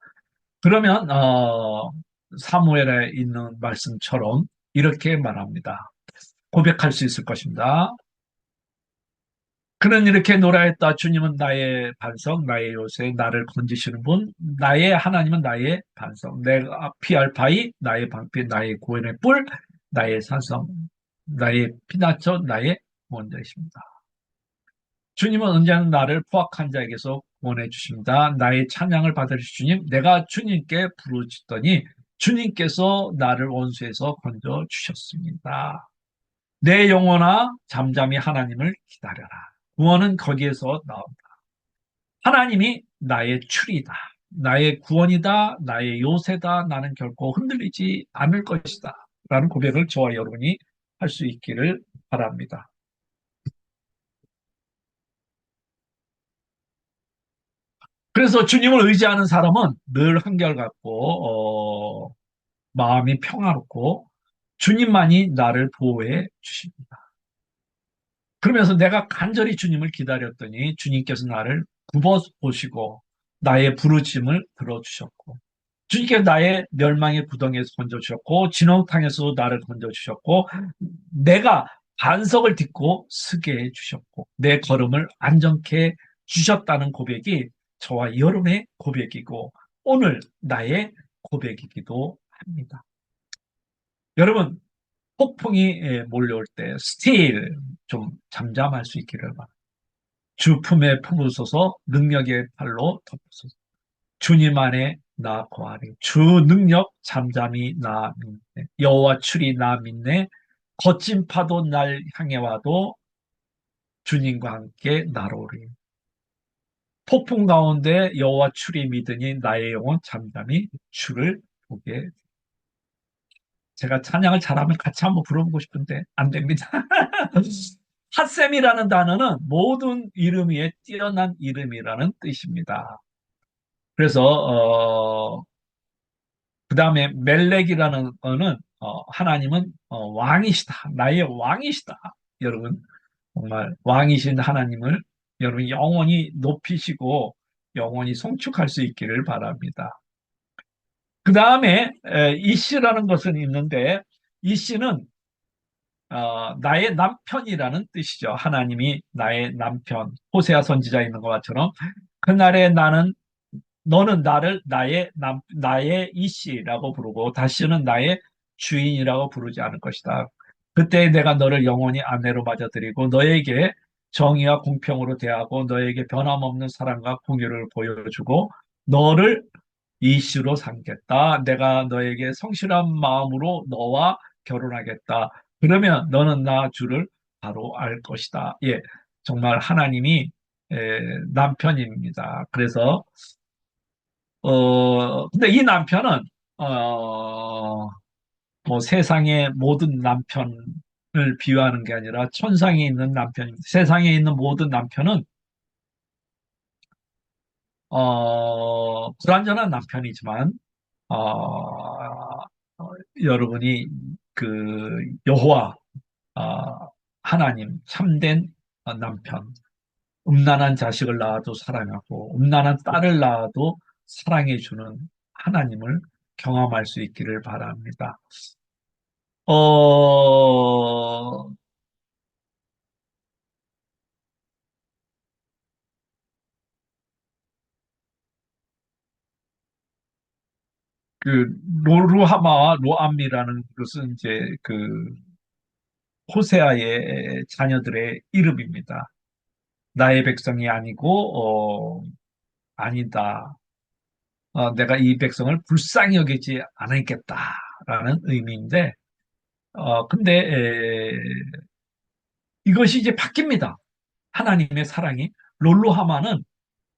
S1: 그러면 사무엘에 있는 말씀처럼 이렇게 말합니다. 고백할 수 있을 것입니다. 그는 이렇게 노래했다. 주님은 나의 반석, 나의 요새, 나를 건지시는 분, 나의 하나님은 나의 반석, 내가 피할 바위, 나의 방패, 나의 구원의 뿔, 나의 산성, 나의 피난처, 나의 원자이십니다. 주님은 언제나 나를 포악한 자에게서 구원해 주십니다. 나의 찬양을 받으실 주님, 내가 주님께 부르짖더니 주님께서 나를 원수에서 건져 주셨습니다. 내 영혼아 잠잠히 하나님을 기다려라. 구원은 거기에서 나옵니다. 하나님이 나의 추리다, 나의 구원이다, 나의 요새다. 나는 결코 흔들리지 않을 것이다 라는 고백을 저와 여러분이 할 수 있기를 바랍니다. 그래서 주님을 의지하는 사람은 늘 한결같고 마음이 평화롭고 주님만이 나를 보호해 주십니다. 그러면서 내가 간절히 주님을 기다렸더니 주님께서 나를 굽어 보시고 나의 부르짖음을 들어주셨고, 주님께서 나의 멸망의 구덩이에서 건져주셨고 진홍탕에서 나를 건져주셨고, 내가 반석을 딛고 서게 해주셨고 내 걸음을 안정케 주셨다는 고백이 저와 여러분의 고백이고 오늘 나의 고백이기도 합니다. 여러분, 폭풍이 몰려올 때 스틸 좀 잠잠할 수 있기를 바랍니다. 주 품에 품으소서, 능력의 팔로 덮으소서. 주님 안에 나 거하리. 주 능력 잠잠히 나 믿네. 여호와 출이 나 믿네. 거친 파도 날 향해 와도 주님과 함께 나로리. 폭풍 가운데 여호와 출이 믿으니 나의 영혼 잠잠히 주를 보게. 제가 찬양을 잘하면 같이 한번 부르고 싶은데 안 됩니다. 핫셈이라는 단어는 모든 이름 위에 뛰어난 이름이라는 뜻입니다. 그래서 그 다음에 멜렉이라는 거는 하나님은 왕이시다. 나의 왕이시다. 여러분, 정말 왕이신 하나님을 여러분 영원히 높이시고 영원히 송축할 수 있기를 바랍니다. 그 다음에 이씨라는 것은 있는데, 이씨는 나의 남편이라는 뜻이죠. 하나님이 나의 남편, 호세아 선지자 있는 것처럼 그날에 너는 나를 나의 이씨라고 부르고 다시는 나의 주인이라고 부르지 않을 것이다. 그때 내가 너를 영원히 아내로 맞아들이고 너에게 정의와 공평으로 대하고 너에게 변함없는 사랑과 공유를 보여주고 너를 이씨로 삼겠다. 내가 너에게 성실한 마음으로 너와 결혼하겠다. 그러면 너는 나 주를 바로 알 것이다. 예, 정말 하나님이 남편입니다. 그래서 근데 이 남편은 어, 뭐 세상의 모든 남편을 비유하는 게 아니라 천상에 있는 남편입니다. 세상에 있는 모든 남편은 불완전한 남편이지만 여러분이 그 여호와 하나님 참된 남편, 음란한 자식을 낳아도 사랑하고 음란한 딸을 낳아도 사랑해주는 하나님을 경험할 수 있기를 바랍니다. 어, 그 로루하마와 로암미라는 것은 이제 그 호세아의 자녀들의 이름입니다. 나의 백성이 아니고 아니다. 내가 이 백성을 불쌍히 여기지 않겠다라는 의미인데 근데 이것이 이제 바뀝니다. 하나님의 사랑이 롤로하마는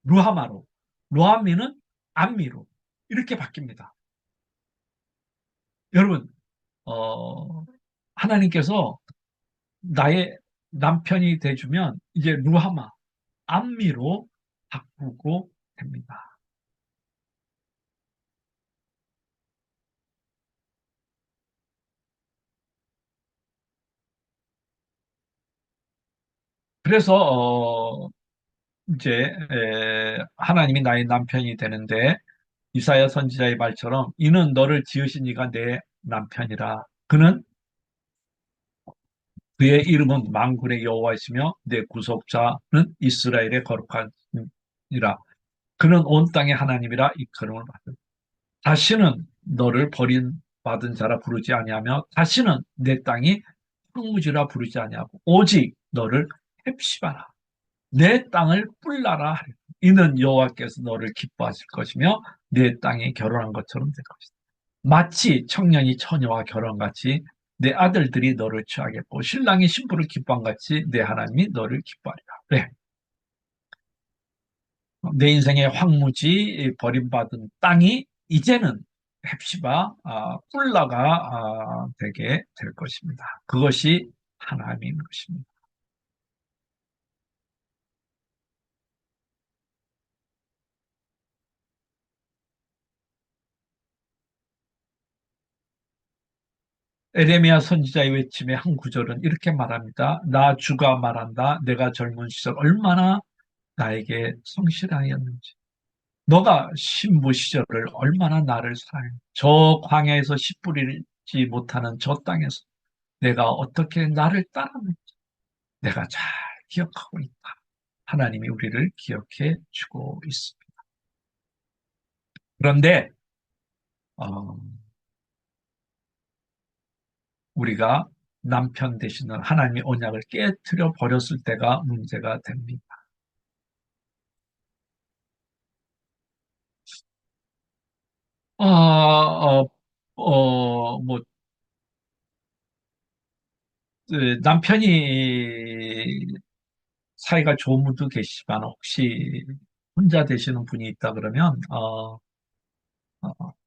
S1: 루하마로, 로암미는 암미로 이렇게 바뀝니다. 여러분 어, 하나님께서 나의 남편이 돼주면 이제 루하마, 암미로 바꾸고 됩니다. 그래서 이제 하나님이 나의 남편이 되는데 이사야 선지자의 말처럼 이는 너를 지으신 이가 내 남편이라. 그는 그의 이름은 만군의 여호와이시며 내 구속자는 이스라엘의 거룩한 이라. 그는 온 땅의 하나님이라 이끌음을 받은. 다시는 너를 버림받은 자라 부르지 아니하며 다시는 내 땅이 황무지라 부르지 아니하고 오직 너를 헵시바라 내 땅을 뿔나라 하리라. 이는 여호와께서 너를 기뻐하실 것이며 내 땅에 결혼한 것처럼 될 것이다. 마치 청년이 처녀와 결혼같이 내 아들들이 너를 취하겠고 신랑이 신부를 기뻐한 같이 내 하나님이 너를 기뻐하리라. 네. 내 인생의 황무지 버림받은 땅이 이제는 헵시바 꿀라가 되게 될 것입니다. 그것이 하나님인 것입니다. 에레미야 선지자의 외침의 한 구절은 이렇게 말합니다. 나 주가 말한다. 내가 젊은 시절 얼마나 나에게 성실하였는지. 너가 신부 시절을 얼마나 나를 사랑해. 저 광야에서 씨 뿌리지 못하는 저 땅에서 내가 어떻게 나를 따랐는지 내가 잘 기억하고 있다. 하나님이 우리를 기억해 주고 있습니다. 그런데 어, 우리가 남편 되시는 하나님의 언약을 깨뜨려 버렸을 때가 문제가 됩니다. 뭐, 남편이 사이가 좋은 분도 계시지만 혹시 혼자 되시는 분이 있다 그러면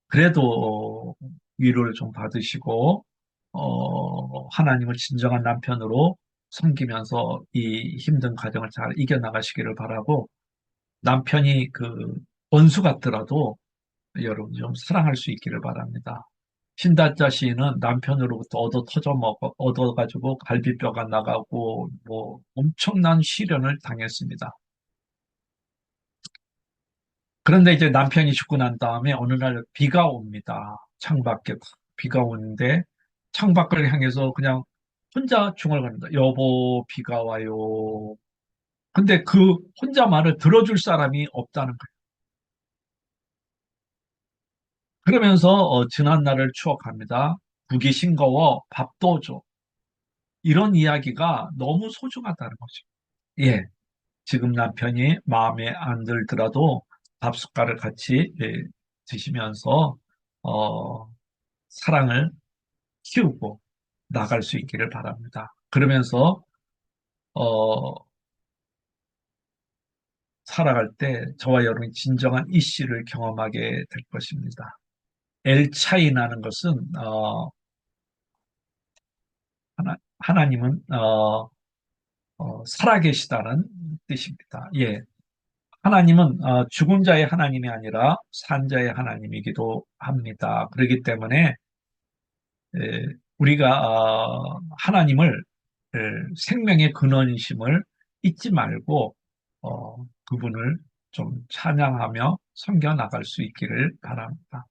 S1: 그래도 위로를 좀 받으시고 하나님을 진정한 남편으로 섬기면서 이 힘든 과정을 잘 이겨나가시기를 바라고 남편이 그 원수 같더라도 여러분 좀 사랑할 수 있기를 바랍니다. 신다짜 시인은 남편으로부터 얻어가지고 갈비뼈가 나가고 뭐 엄청난 시련을 당했습니다. 그런데 이제 남편이 죽고 난 다음에 어느 날 비가 옵니다. 창밖에 비가 오는데 창밖을 향해서 그냥 혼자 중얼거립니다. 여보, 비가 와요. 근데 그 혼자 말을 들어줄 사람이 없다는 거예요. 그러면서 지난 날을 추억합니다. 국이 싱거워 밥도 줘. 이런 이야기가 너무 소중하다는 거죠. 예, 지금 남편이 마음에 안 들더라도 밥 숟갈을 같이 드시면서 어, 사랑을 키우고 나갈 수 있기를 바랍니다. 그러면서 어, 살아갈 때 저와 여러분이 진정한 이 씨를 경험하게 될 것입니다. 엘 차이나는 것은 하나님은 살아계시다는 뜻입니다. 예, 하나님은 죽은 자의 하나님이 아니라 산 자의 하나님이기도 합니다. 그렇기 때문에 우리가 하나님을 생명의 근원이심을 잊지 말고 그분을 좀 찬양하며 섬겨 나갈 수 있기를 바랍니다.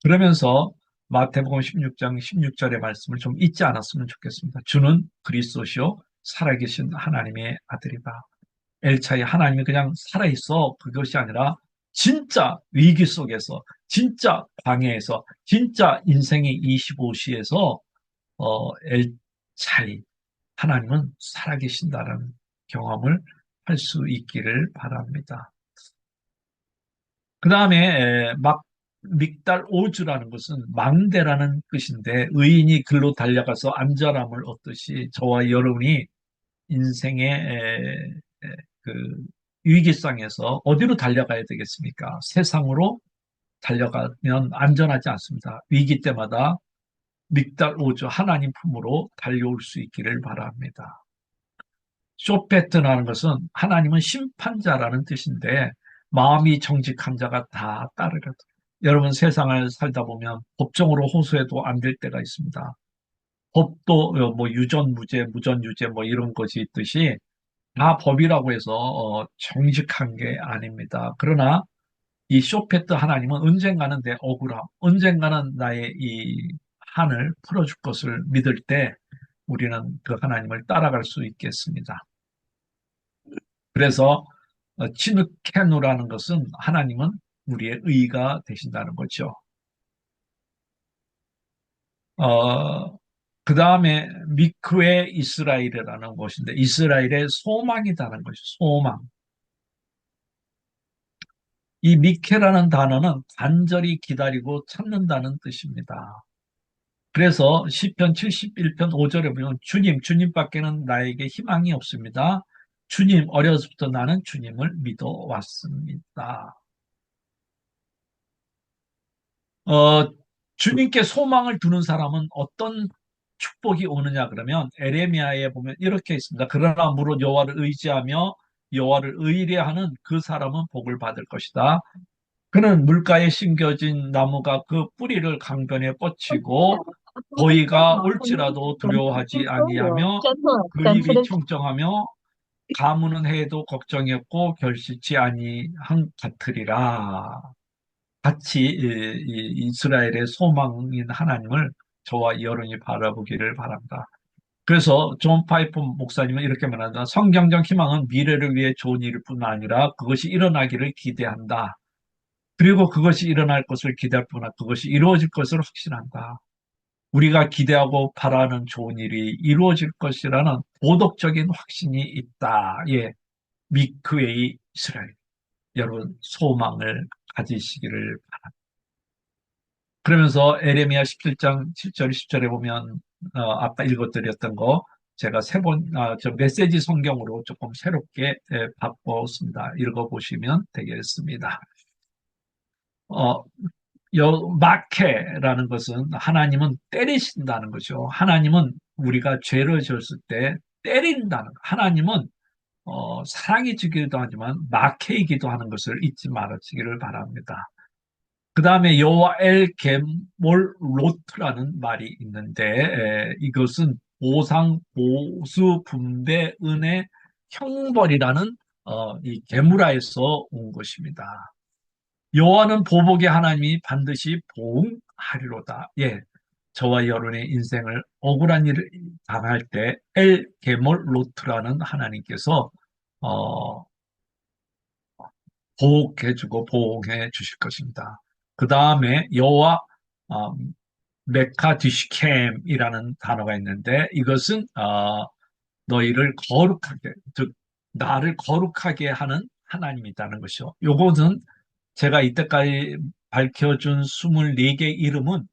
S1: 그러면서 마태복음 16장 16절의 말씀을 좀 잊지 않았으면 좋겠습니다. 주는 그리스도시요 살아계신 하나님의 아들이다. 엘차이 하나님이 그냥 살아있어 그것이 아니라 진짜 위기 속에서 진짜 광야에서 진짜 인생의 25시에서 엘차이 하나님은 살아계신다는 경험을 할 수 있기를 바랍니다. 그 다음에 막 믹달 오주라는 것은 망대라는 뜻인데 의인이 글로 달려가서 안전함을 얻듯이 저와 여러분이 인생의 그 위기상에서 어디로 달려가야 되겠습니까? 세상으로 달려가면 안전하지 않습니다. 위기 때마다 믹달 오주 하나님 품으로 달려올 수 있기를 바랍니다. 쇼페트라는 것은 하나님은 심판자라는 뜻인데 마음이 정직한 자가 다 따르거든. 여러분 세상을 살다 보면 법정으로 호소해도 안 될 때가 있습니다. 법도 뭐 유전무죄, 무전유죄 뭐 이런 것이 있듯이 다 법이라고 해서 정직한 게 아닙니다. 그러나 이 쇼페트 하나님은 언젠가는 내 억울함, 언젠가는 나의 이 한을 풀어줄 것을 믿을 때 우리는 그 하나님을 따라갈 수 있겠습니다. 그래서 치누케누라는 것은 하나님은 우리의 의가 되신다는 거죠. 그 다음에 미크의 이스라엘이라는 것인데 이스라엘의 소망이라는 것이죠. 소망. 이 미케라는 단어는 간절히 기다리고 찾는다는 뜻입니다. 그래서 시편 71편 5절에 보면 주님밖에는 나에게 희망이 없습니다. 주님, 어려서부터 나는 주님을 믿어왔습니다. 어, 주님께 소망을 두는 사람은 어떤 축복이 오느냐 그러면 에레미야에 보면 이렇게 있습니다. 그러나 무릇 여호와를 의지하며 여호와를 의뢰하는 그 사람은 복을 받을 것이다. 그는 물가에 심겨진 나무가 그 뿌리를 강변에 뻗치고 더위가 올지라도 두려워하지 아니하며 그 입이 청정하며 가무는 해도 걱정이 없고 결실치 아니한 같으리라. 같이 이 이스라엘의 소망인 하나님을 저와 여러분이 바라보기를 바랍니다. 그래서 존 파이프 목사님은 이렇게 말한다. 성경적 희망은 미래를 위해 좋은 일일 뿐 아니라 그것이 일어나기를 기대한다. 그리고 그것이 일어날 것을 기대할 뿐 아니라 그것이 이루어질 것을 확신한다. 우리가 기대하고 바라는 좋은 일이 이루어질 것이라는 도덕적인 확신이 있다. 예, 미크웨이 이스라엘. 여러분 소망을 가지시기를 바랍니다. 그러면서 에레미야 17장 7절 10절에 보면 아까 읽어드렸던 거 제가 저 메시지 성경으로 조금 새롭게 바꿨습니다. 읽어보시면 되겠습니다. 어, 마케라는 것은 하나님은 때리신다는 거죠. 하나님은 우리가 죄를 지었을 때 때린다는 거. 하나님은 사랑이지기도 하지만 마케이기도 하는 것을 잊지 말아주기를 바랍니다. 그 다음에 여호와 엘 겜몰 로트라는 말이 있는데 이것은 보상, 보수, 분배, 은혜, 형벌이라는 이 게무라에서 온 것입니다. 여호와는 보복의 하나님이 반드시 보응하리로다. 예, 저와 여러분의 인생을 억울한 일을 당할 때 엘 게몰 로트라는 하나님께서 어, 보호해주고 보호해 주실 것입니다. 그 다음에 여호와 어, 메카디시켐이라는 단어가 있는데 이것은 너희를 거룩하게 즉 나를 거룩하게 하는 하나님이라는 것이요. 요것은 제가 이때까지 밝혀준 24개 이름은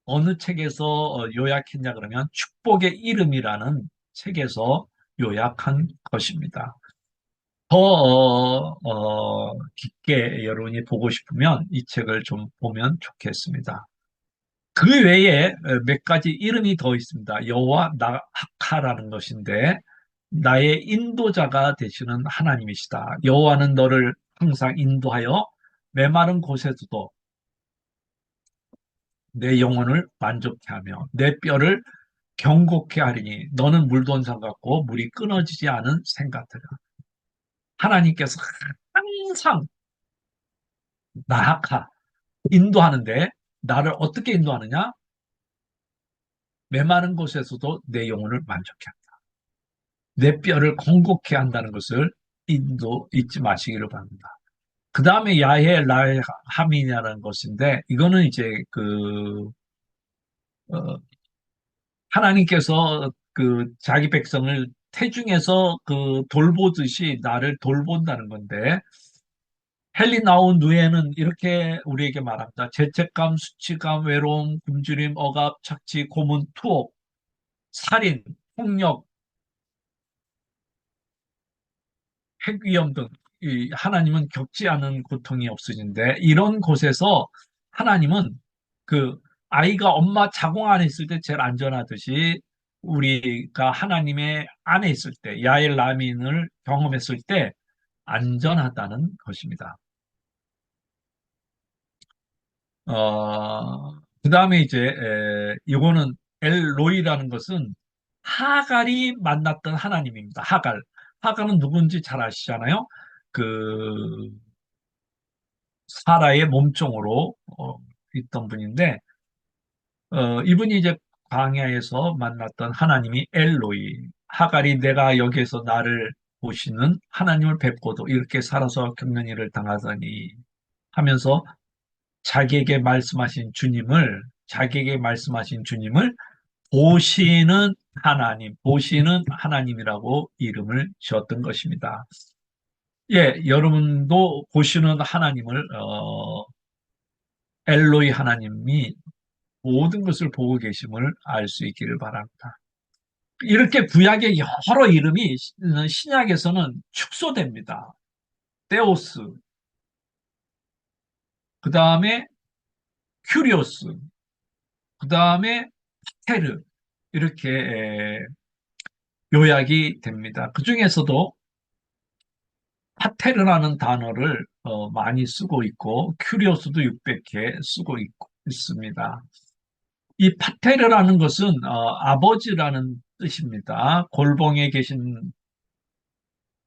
S1: 어느 책에서 요약했냐 그러면 축복의 이름이라는 책에서 요약한 것입니다. 더 깊게 여러분이 보고 싶으면 이 책을 좀 보면 좋겠습니다. 그 외에 몇 가지 이름이 더 있습니다. 여호와 나하카라는 것인데 나의 인도자가 되시는 하나님이시다. 여호와는 너를 항상 인도하여 메마른 곳에서도 내 영혼을 만족해 하며 내 뼈를 경고케 하리니 너는 물돈상 같고 물이 끊어지지 않은 샘 같으라. 하나님께서 항상 나아가 인도하는데 나를 어떻게 인도하느냐? 메마른 곳에서도 내 영혼을 만족해 한다. 내 뼈를 건고케 한다는 것을 잊지 마시기를 바랍니다. 그 다음에 야해 라함이냐는 것인데 이거는 이제 어, 하나님께서 그 자기 백성을 태중에서 돌보듯이 나를 돌본다는 건데 헬리 나온 후에는 이렇게 우리에게 말합니다. 죄책감, 수치감, 외로움, 굶주림, 억압, 착취, 고문, 투옥, 살인, 폭력, 핵위험 등 하나님은 겪지 않은 고통이 없으신데 이런 곳에서 하나님은 그 아이가 엄마 자궁 안에 있을 때 제일 안전하듯이 우리가 하나님의 안에 있을 때 야엘 라민을 경험했을 때 안전하다는 것입니다. 그 다음에 이제 이거는 엘로이라는 것은 하갈이 만났던 하나님입니다. 하갈. 하갈은 누군지 잘 아시잖아요. 그 사라의 몸종으로 있던 분인데 이분이 이제 광야에서 만났던 하나님이 엘로이. 하갈이 내가 여기에서 나를 보시는 하나님을 뵙고도 이렇게 살아서 겪는 일을 당하더니 하면서 자기에게 말씀하신 주님을 보시는 하나님이라고 이름을 지었던 것입니다. 예, 여러분도 보시는 하나님을 엘로이 하나님이 모든 것을 보고 계심을 알 수 있기를 바랍니다. 이렇게 구약의 여러 이름이 신약에서는 축소됩니다. 데오스, 그 다음에 큐리오스, 그 다음에 테르 이렇게 요약이 됩니다. 그 중에서도 파테르라는 단어를 많이 쓰고 있고 큐리오스도 600개 쓰고 있습니다. 이 파테르라는 것은 아버지라는 뜻입니다. 골봉에 계신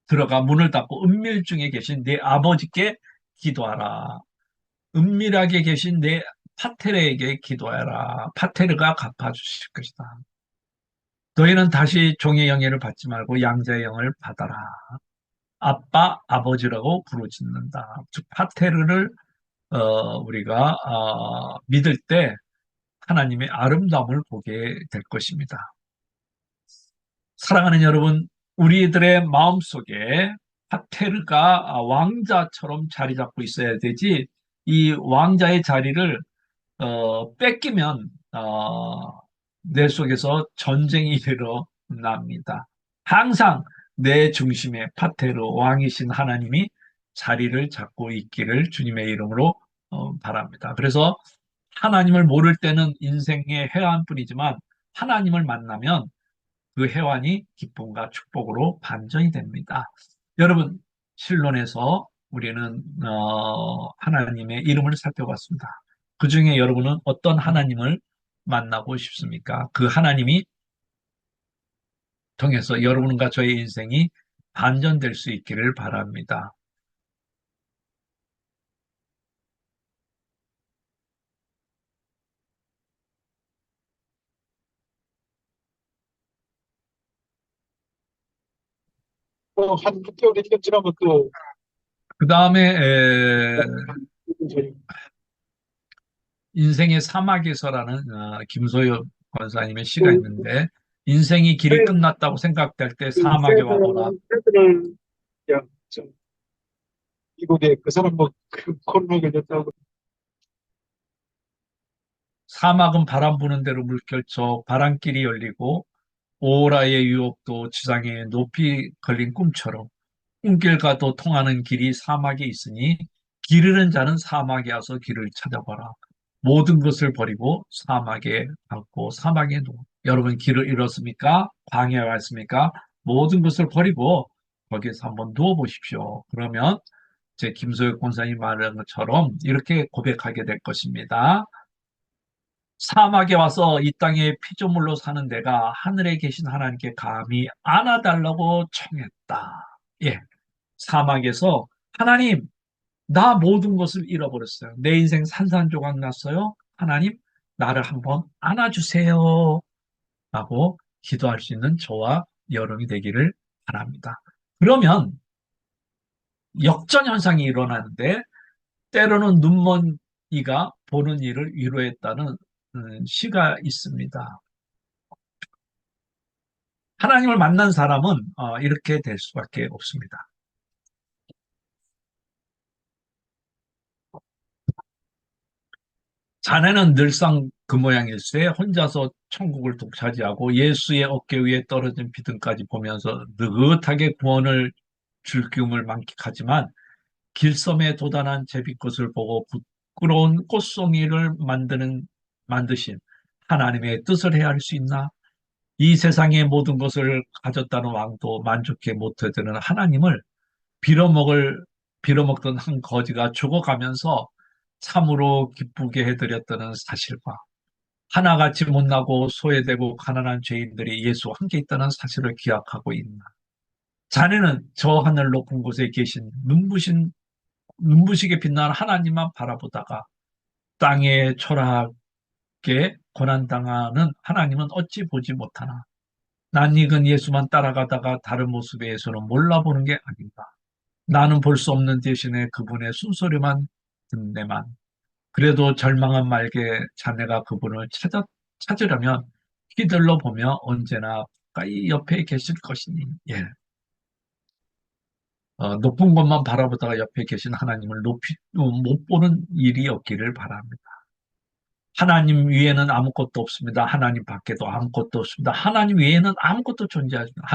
S1: 들어가 문을 닫고 은밀중에 계신 내 아버지께 기도하라. 은밀하게 계신 내 파테르에게 기도하라. 파테르가 갚아주실 것이다. 너희는 다시 종의 영예를 받지 말고 양자의 영을 받아라. 아빠, 아버지라고 부르짖는다. 즉 파테르를 우리가 믿을 때 하나님의 아름다움을 보게 될 것입니다. 사랑하는 여러분, 우리들의 마음속에 파테르가 왕자처럼 자리 잡고 있어야 되지 이 왕자의 자리를 뺏기면 내 속에서 전쟁이 일어납니다. 항상 내 중심에 파테르 왕이신 하나님이 자리를 잡고 있기를 주님의 이름으로 바랍니다. 그래서 하나님을 모를 때는 인생의 해안뿐이지만 하나님을 만나면 그 해안이 기쁨과 축복으로 반전이 됩니다. 여러분, 실론에서 우리는 하나님의 이름을 살펴봤습니다. 그 중에 여러분은 어떤 하나님을 만나고 싶습니까? 그 하나님이 통해서 여러분과 저의 인생이 반전될 수 있기를 바랍니다.
S3: 한 6개월 이렇게 지나면 또,
S1: 그 다음에
S3: 이제
S1: 인생의 사막에서라는 김소엽 권사님의 시가
S3: 그,
S1: 있는데 인생이 길이 끝났다고 생각될 때 사막에 와보라.
S3: 새들을, 야, 미국에 그 사람 뭐, 코로나 걸렸다고.
S1: 사막은 바람 부는 대로 물결쳐 바람길이 열리고 오라의 유혹도 지상에 높이 걸린 꿈처럼 꿈길과도 통하는 길이 사막에 있으니 길 잃은 자는 사막에 와서 길을 찾아봐라. 모든 것을 버리고 사막에 앉고 사막에 누워. 여러분 길을 잃었습니까? 광야에 왔습니까? 모든 것을 버리고 거기에서 한번 누워보십시오. 그러면 제 김소혁 권사님 말한 것처럼 이렇게 고백하게 될 것입니다. 사막에 와서 이 땅에 피조물로 사는 내가 하늘에 계신 하나님께 감히 안아달라고 청했다. 예, 사막에서 하나님, 나 모든 것을 잃어버렸어요. 내 인생 산산조각 났어요. 하나님, 나를 한번 안아주세요. 라고 기도할 수 있는 저와 여러분이 되기를 바랍니다. 그러면 역전 현상이 일어나는데 때로는 눈먼 이가 보는 이를 위로했다는 시가 있습니다. 하나님을 만난 사람은 이렇게 될 수밖에 없습니다. 자네는 늘상 그 모양일세 혼자서 천국을 독차지하고 예수의 어깨 위에 떨어진 비등까지 보면서 느긋하게 구원을 줄 기움을 만끽하지만 길섬에 도단한 제비꽃을 보고 부끄러운 꽃송이를 만드신 하나님의 뜻을 헤아릴 수 있나? 이 세상의 모든 것을 가졌다는 왕도 만족해 못하는 하나님을 빌어먹던 한 거지가 죽어가면서 참으로 기쁘게 해드렸다는 사실과 하나같이 못나고 소외되고 가난한 죄인들이 예수와 함께 있다는 사실을 기억하고 있나? 자네는 저 하늘 높은 곳에 계신 눈부시게 빛나는 하나님만 바라보다가 땅에 초라하게 고난당하는 하나님은 어찌 보지 못하나? 낯익은 예수만 따라가다가 다른 모습의 예수는 몰라보는 게 아닌가? 나는 볼 수 없는 대신에 그분의 숨소리만 듣네만. 그래도 절망한 말게 자네가 그분을 찾으려면 휘둘러 보며 언제나 가까이 옆에 계실 것이니. 예. 높은 곳만 바라보다가 옆에 계신 하나님을 못 보는 일이 없기를 바랍니다. 하나님 위에는 아무것도 없습니다. 하나님 밖에도 아무것도 없습니다. 하나님 외에는 아무것도 존재하지 않습니다.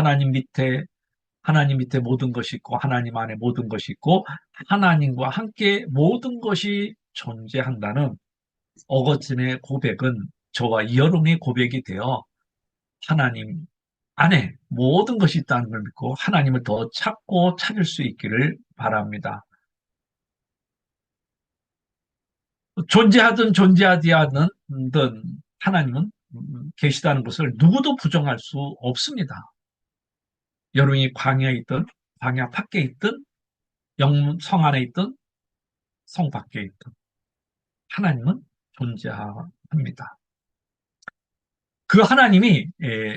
S1: 하나님 밑에 모든 것이 있고 하나님 안에 모든 것이 있고 하나님과 함께 모든 것이 존재한다는 어거스틴의 고백은 저와 여러분의 고백이 되어 하나님 안에 모든 것이 있다는 걸 믿고 하나님을 더 찾고 찾을 수 있기를 바랍니다. 존재하든 존재하지 않는 하나님은 계시다는 것을 누구도 부정할 수 없습니다. 여러분이 광야에 있든 광야 밖에 있든 성 안에 있든 성 밖에 있든 하나님은 존재합니다. 그 하나님이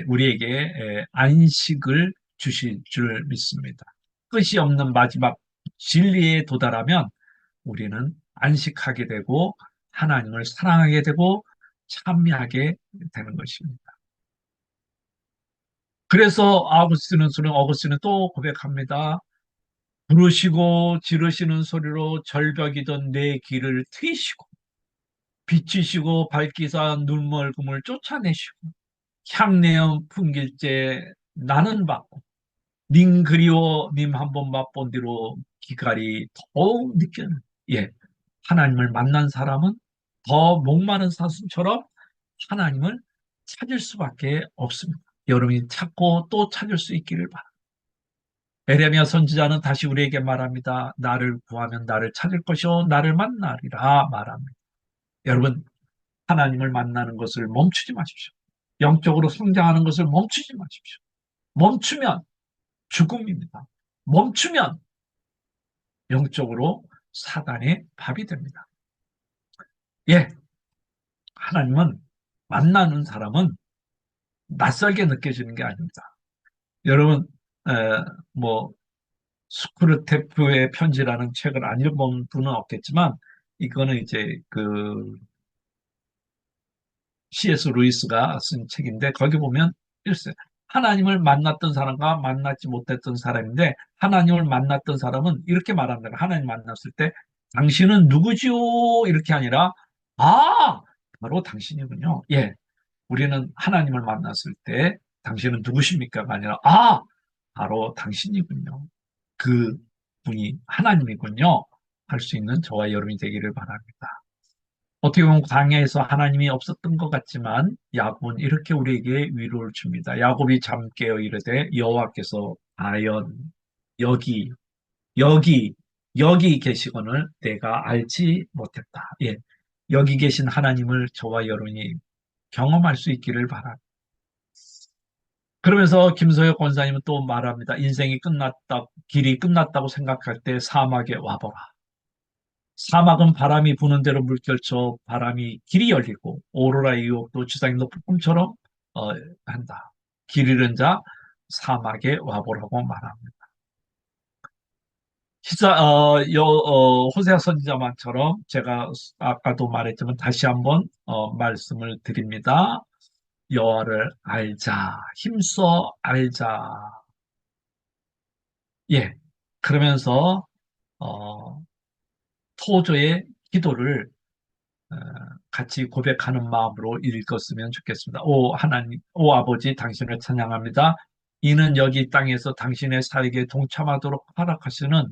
S1: 우리에게 안식을 주실 줄 믿습니다. 끝이 없는 마지막 진리에 도달하면 우리는 안식하게 되고 하나님을 사랑하게 되고 찬미하게 되는 것입니다. 그래서 어거스틴은 또 고백합니다. 부르시고 지르시는 소리로 절벽이던 내 길을 트이시고 비추시고 밝기사 눈멀금을 쫓아내시고 향내연 풍길째 나는 받고 님 그리워 님 한 번 맛본 뒤로 기갈이 더욱 느껴는 예 하나님을 만난 사람은 더 목마른 사슴처럼 하나님을 찾을 수밖에 없습니다. 여러분이 찾고 또 찾을 수 있기를 바랍니다. 에레미야 선지자는 다시 우리에게 말합니다. 나를 구하면 나를 찾을 것이요 나를 만나리라 말합니다. 여러분 하나님을 만나는 것을 멈추지 마십시오. 영적으로 성장하는 것을 멈추지 마십시오. 멈추면 죽음입니다. 멈추면 영적으로 사단의 밥이 됩니다. 예, 하나님은 만나는 사람은 낯설게 느껴지는 게 아닙니다. 여러분, 뭐 스크루테프의 편지라는 책을 안 읽어본 분은 없겠지만 이거는 이제 그 C.S. 루이스가 쓴 책인데 거기 보면 일세 하나님을 만났던 사람과 만나지 못했던 사람인데 하나님을 만났던 사람은 이렇게 말합니다. 하나님 만났을 때 당신은 누구지요? 이렇게 아니라 아 바로 당신이군요. 예, 우리는 하나님을 만났을 때 당신은 누구십니까가 아니라 바로 당신이군요. 그 분이 하나님이군요. 할 수 있는 저와 여러분이 되기를 바랍니다. 어떻게 보면 광야에서 하나님이 없었던 것 같지만 야곱은 이렇게 우리에게 위로를 줍니다. 야곱이 잠 깨어 이르되 여호와께서 과연 여기 여기 여기 계시거늘 내가 알지 못했다. 예, 여기 계신 하나님을 저와 여러분이 경험할 수 있기를 바랍니다. 그러면서 김소혁 권사님은 또 말합니다. 인생이 끝났다, 길이 끝났다고 생각할 때 사막에 와보라. 사막은 바람이 부는 대로 물결쳐 바람이 길이 열리고 오로라의 유혹도 지상의 높은 꿈처럼 한다. 길 잃은 자 사막에 와보라고 말합니다. 호세아 선지자만처럼 제가 아까도 말했지만 다시 한번 말씀을 드립니다. 여호와를 알자, 힘써 알자. 예, 그러면서 어, 토조의 기도를 어, 같이 고백하는 마음으로 읽었으면 좋겠습니다. 오 하나님, 오 아버지, 당신을 찬양합니다. 이는 여기 땅에서 당신의 사역에 동참하도록 허락하시는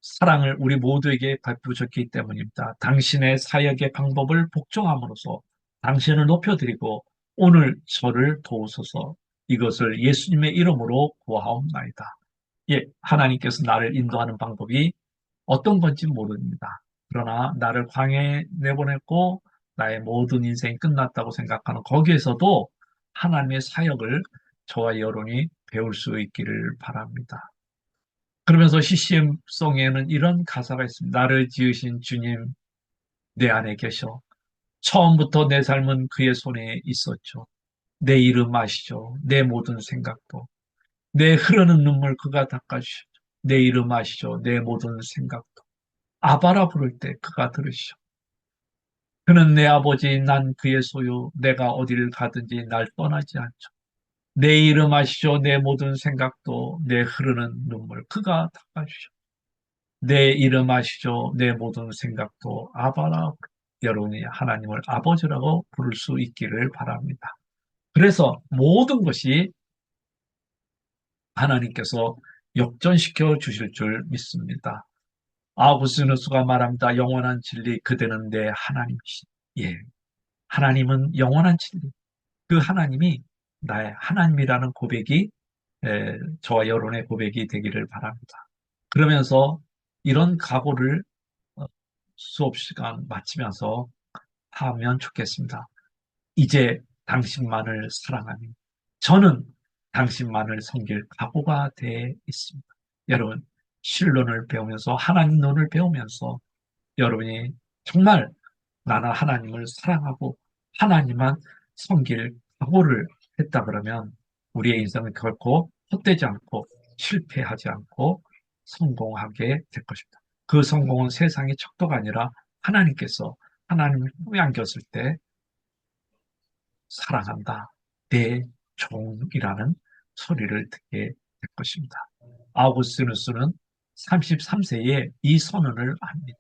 S1: 사랑을 우리 모두에게 베푸셨기 때문입니다. 당신의 사역의 방법을 복종함으로써 당신을 높여드리고 오늘 저를 도우소서. 이것을 예수님의 이름으로 구하옵나이다. 예, 하나님께서 나를 인도하는 방법이 어떤 건지 모릅니다. 그러나 나를 광야에 내보냈고 나의 모든 인생이 끝났다고 생각하는 거기에서도 하나님의 사역을 저와 여러분이 배울 수 있기를 바랍니다. 그러면서 CCM송에는 이런 가사가 있습니다. 나를 지으신 주님 내 안에 계셔. 처음부터 내 삶은 그의 손에 있었죠. 내 이름 아시죠. 내 모든 생각도. 내 흐르는 눈물 그가 닦아주시죠. 내 이름 아시죠. 내 모든 생각도. 아바라 부를 때 그가 들으시죠. 그는 내 아버지, 난 그의 소유, 내가 어디를 가든지 날 떠나지 않죠. 내 이름 아시죠? 내 모든 생각도, 내 흐르는 눈물, 그가 닦아주죠. 내 이름 아시죠? 내 모든 생각도 아바라. 여러분이 하나님을 아버지라고 부를 수 있기를 바랍니다. 그래서 모든 것이 하나님께서 역전시켜 주실 줄 믿습니다. 아우구스누스가 말합니다. 영원한 진리, 그대는 내 하나님이시. 예, 하나님은 영원한 진리. 그 하나님이 나의 하나님이라는 고백이 저와 여러분의 고백이 되기를 바랍니다. 그러면서 이런 각오를 수업 시간 마치면서 하면 좋겠습니다. 이제 당신만을 사랑하니 저는 당신만을 섬길 각오가 돼 있습니다. 여러분, 신론을 배우면서 하나님 논을 배우면서 여러분이 정말 나는 하나님을 사랑하고 하나님만 섬길 각오를 했다 그러면 우리의 인생은 결코 헛되지 않고 실패하지 않고 성공하게 될 것입니다. 그 성공은 세상의 척도가 아니라 하나님께서 하나님을 품에 안겼을 때 사랑한다, 내 종이라는 소리를 듣게 될 것입니다. 아우구스티누스는 33세에 이 선언을 합니다.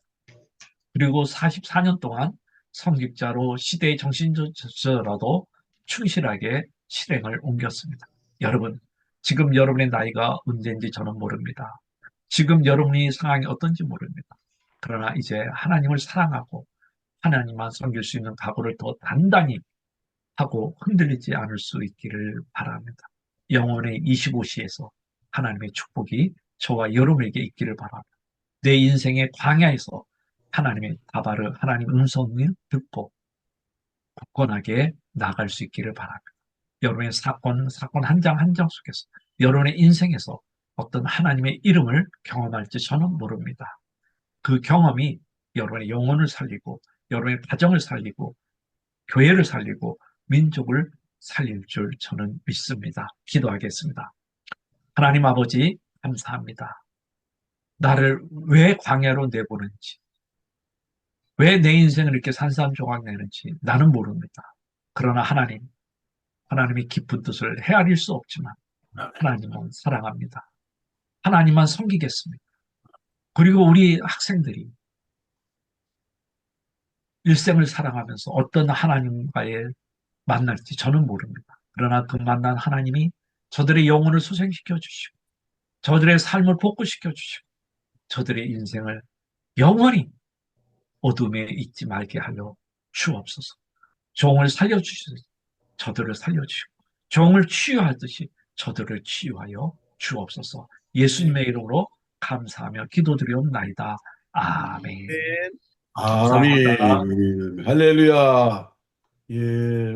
S1: 그리고 44년 동안 성직자로 시대의 정신조차라도 충실하게 실행을 옮겼습니다. 여러분, 지금 여러분의 나이가 언제인지 저는 모릅니다. 지금 여러분의 상황이 어떤지 모릅니다. 그러나 이제 하나님을 사랑하고 하나님만 섬길 수 있는 각오를 더 단단히 하고 흔들리지 않을 수 있기를 바랍니다. 영혼의 25시에서 하나님의 축복이 저와 여러분에게 있기를 바랍니다. 내 인생의 광야에서 하나님의 다발을 하나님 음성을 듣고 굳건하게 나갈 수 있기를 바랍니다. 여러분의 사건 한 장 한 장 속에서 여러분의 인생에서 어떤 하나님의 이름을 경험할지 저는 모릅니다. 그 경험이 여러분의 영혼을 살리고 여러분의 가정을 살리고 교회를 살리고 민족을 살릴 줄 저는 믿습니다. 기도하겠습니다. 하나님 아버지 감사합니다. 나를 왜 광야로 내보는지 왜 내 인생을 이렇게 산산조각 내는지 나는 모릅니다. 그러나 하나님의 깊은 뜻을 헤아릴 수 없지만 하나님은 사랑합니다. 하나님만 섬기겠습니다. 그리고 우리 학생들이 일생을 살아가면서 어떤 하나님과의 만날지 저는 모릅니다. 그러나 그 만난 하나님이 저들의 영혼을 소생시켜 주시고 저들의 삶을 복구시켜 주시고 저들의 인생을 영원히 어둠에 있지 말게 하여 주옵소서. 종을 살려주시고 저들을 살려주시고 종을 치유하듯이 저들을 치유하여 주옵소서. 예수님의 이름으로 감사하며 기도드리옵나이다. 아멘. 감사합니다.
S4: 아멘. 할렐루야. 예.